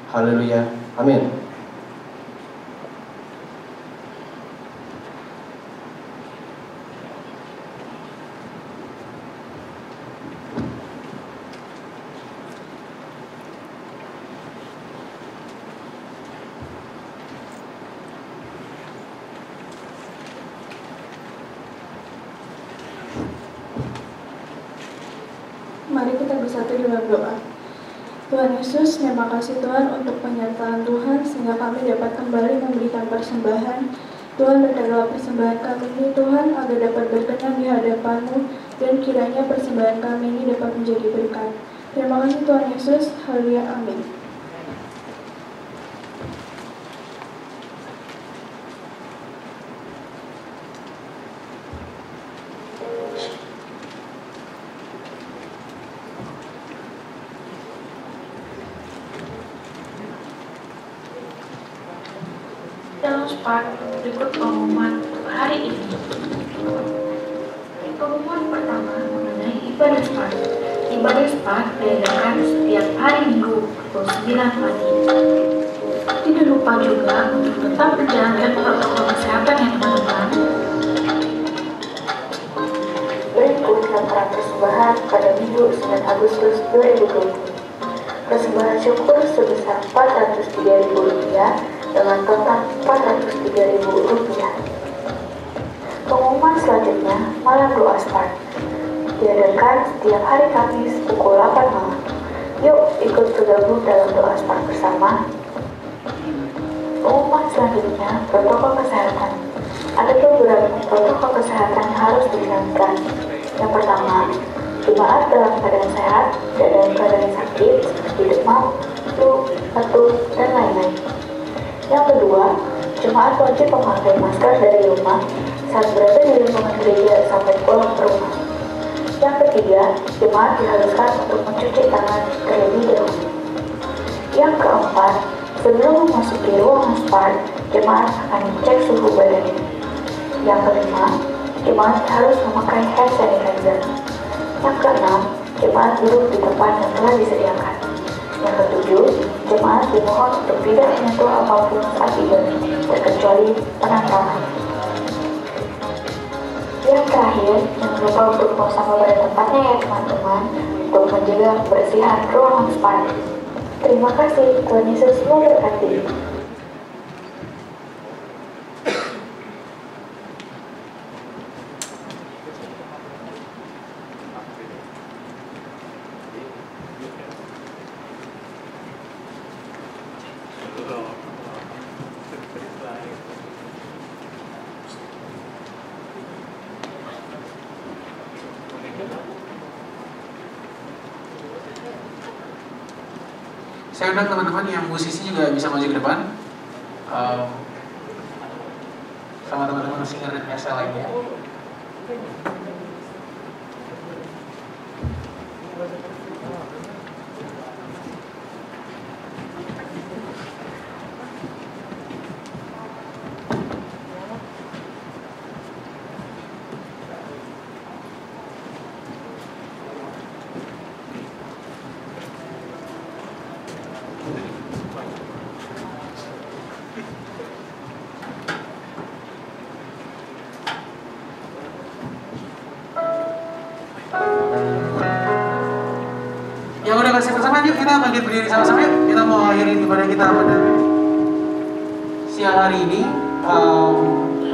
Haleluya. Amin. Mari kita bersatu dalam doa. Tuhan Yesus, terima kasih Tuhan untuk penyertaan Tuhan, sehingga kami dapat kembali memberikan persembahan Tuhan, berkatilah persembahan kami ini Tuhan, agar dapat berkenan di hadapan-Mu, dan kiranya persembahan kami ini dapat menjadi berkat. Terima kasih Tuhan Yesus, haleluya, amin. Dalam part berikut pengumuman untuk hari ini. Pengumuman pertama mengenai ibadah SPAD. Ibadah SPAD diadakan setiap hari Minggu pukul 9 pagi. Tidak lupa juga untuk tetap menjalankan protokol kesehatan yang teman-teman. Berikut laporan persembahan pada Minggu 9 Agustus 2020. Persembahan syukur sebesar Rp403.000 dengan total Rp403.000. Pengumuman selanjutnya, malam doa SPAD diadakan setiap hari Kamis pukul 8 malam. Yuk ikut bergabung dalam doa SPAD bersama. Pengumuman selanjutnya, protokol kesehatan. Ada beberapa protokol kesehatan yang harus dijalankan. Yang pertama, jemaat dalam keadaan sehat, tidak dalam keadaan sakit seperti demam, flu, batuk, dan lain-lain. Yang kedua, jemaat wajib memakai masker dari rumah saat berada di lingkungan gereja sampai pulang ke rumah. Yang ketiga, jemaat diharuskan untuk mencuci tangan terlebih dahulu. Yang keempat, sebelum memasuki ruangan SPAD, jemaat akan dicek suhu badannya. Yang kelima, jemaat harus memakai hand sanitizer. Yang keenam, jemaat duduk di tempat yang telah disediakan. Yang ketujuh, jemaat dimohon untuk tidak menyentuh apapun saat ibadah, terkecuali penangkapan. Yang terakhir, jangan lupa untuk buang sampah pada tempatnya ya teman-teman, untuk menjaga kebersihan ruangan SPAD. Terima kasih, Tuhan Yesus memberkati. Saya undang teman-teman yang musisi juga bisa maju ke depan, sama teman-teman singer dan biasa lainnya. Yuk kita bangkit berdiri sama-sama yuk. Kita mau akhiri ibadah kita pada siang hari ini.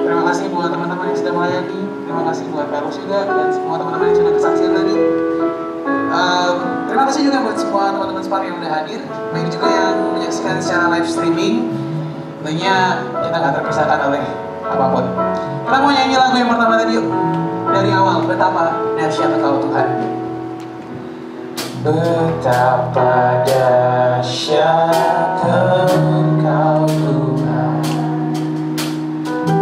Terima kasih buat teman-teman yang sudah melayani. Terima kasih buat Carlos juga dan semua teman-teman yang sudah kesaksian tadi. Terima kasih juga buat semua teman-teman SPAD yang udah hadir, baik juga yang menyaksikan secara live streaming. Tentunya kita nggak terpisahkan oleh apapun. Kita mau nyanyi lagu yang pertama tadi yuk. Dari awal, betapa dahsyat Engkau Tuhan. Betapa dahsyat Engkau Tuhan,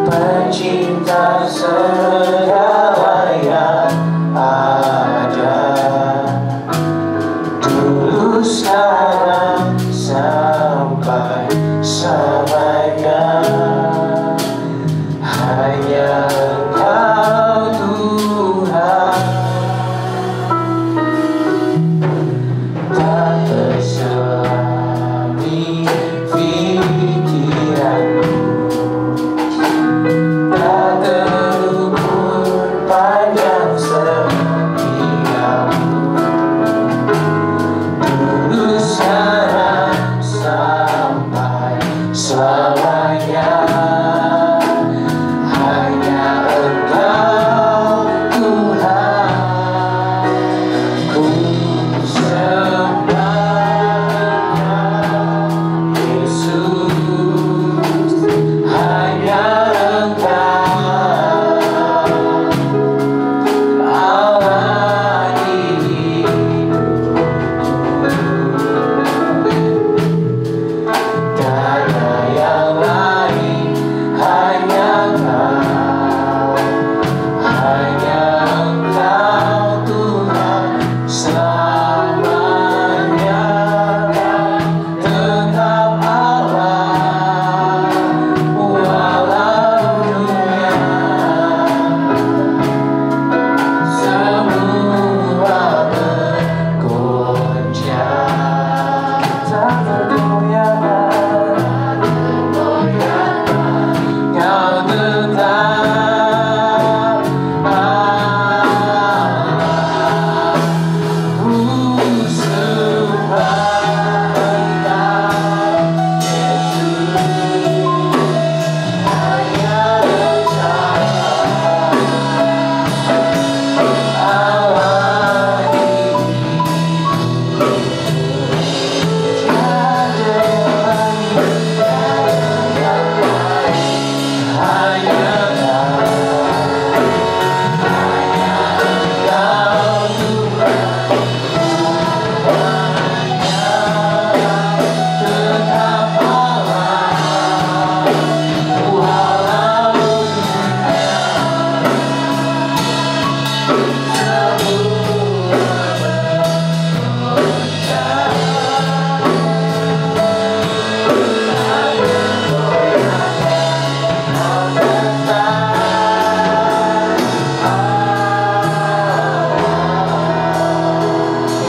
pencinta segala yang ada, dulu sekarang sampai selamanya. Hanya Engkau Tuhan, tak terselami pikiranku, tak terukur panjang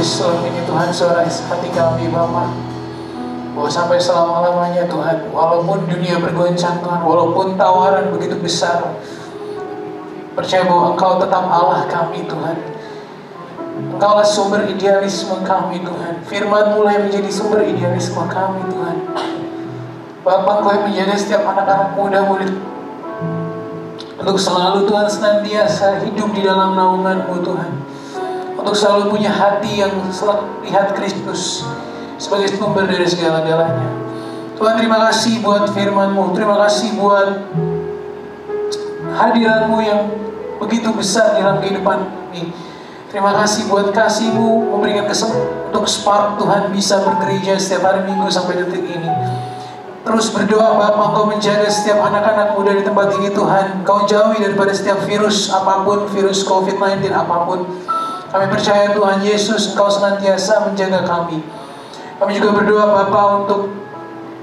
Yesus selalu ini Tuhan suara hati kami Bapa, bahwa sampai selama-lamanya Tuhan, walaupun dunia bergoncang Tuhan, walaupun tawaran begitu besar, percaya bahwa Engkau tetap Allah kami Tuhan. Engkaulah sumber idealisme kami Tuhan. Firman mulai menjadi sumber idealisme kami Tuhan. Bapa, Engkau yang menjaga setiap anak-anak muda murid untuk selalu Tuhan senantiasa hidup di dalam naungan-Mu Tuhan, untuk selalu punya hati yang selalu lihat Kristus sebagai sumber dari segala-galanya. Tuhan, terima kasih buat firman-Mu, terima kasih buat hadiran-Mu yang begitu besar dalam kehidupan kami. Terima kasih buat kasih-Mu memberikan kesempatan untuk Spark Tuhan bisa bergereja setiap hari Minggu sampai detik ini. Terus berdoa Bapa, Engkau menjaga setiap anak-anak muda di tempat ini Tuhan. Engkau jauhi daripada setiap virus apapun, virus COVID-19 apapun. Kami percaya Tuhan Yesus, Engkau senantiasa menjaga kami. Kami juga berdoa Bapa untuk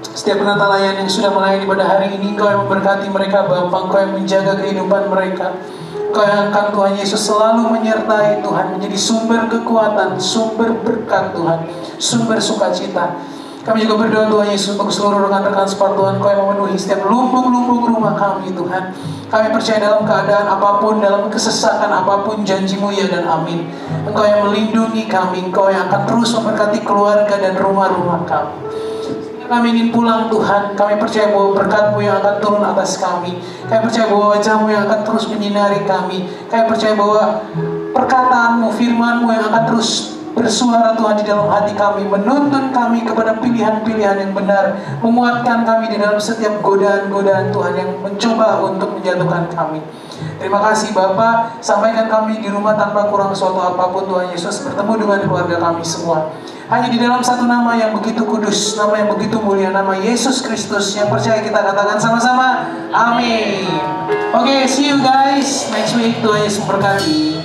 setiap penata layan yang sudah melayani pada hari ini. Engkau yang memberkati mereka Bapa, Engkau yang menjaga kehidupan mereka. Engkau yang akan Tuhan Yesus selalu menyertai Tuhan, menjadi sumber kekuatan, sumber berkat Tuhan, sumber sukacita. Kami juga berdoa Tuhan Yesus untuk seluruh rekan-rekan Spark Tuhan, Engkau yang memenuhi setiap lumbung-lumbung rumah kami Tuhan. Kami percaya dalam keadaan apapun, dalam kesesakan apapun, janji-Mu ya dan amin. Engkau yang melindungi kami, Engkau yang akan terus memberkati keluarga dan rumah-rumah kami. Kami ingin pulang Tuhan, kami percaya bahwa berkat-Mu yang akan turun atas kami. Kami percaya bahwa wajah-Mu yang akan terus menyinari kami. Kami percaya bahwa perkataan-Mu, firman-Mu yang akan terus bersuara Tuhan di dalam hati kami, menuntun kami kepada pilihan-pilihan yang benar, menguatkan kami di dalam setiap godaan-godaan Tuhan yang mencoba untuk menjatuhkan kami. Terima kasih Bapa, sampaikan kami di rumah tanpa kurang suatu apapun Tuhan Yesus, bertemu dengan keluarga kami semua. Hanya di dalam satu nama yang begitu kudus, nama yang begitu mulia, nama Yesus Kristus yang percaya kita katakan sama-sama, amin. Oke, see you guys next week. Tuhan Yesus memberkati.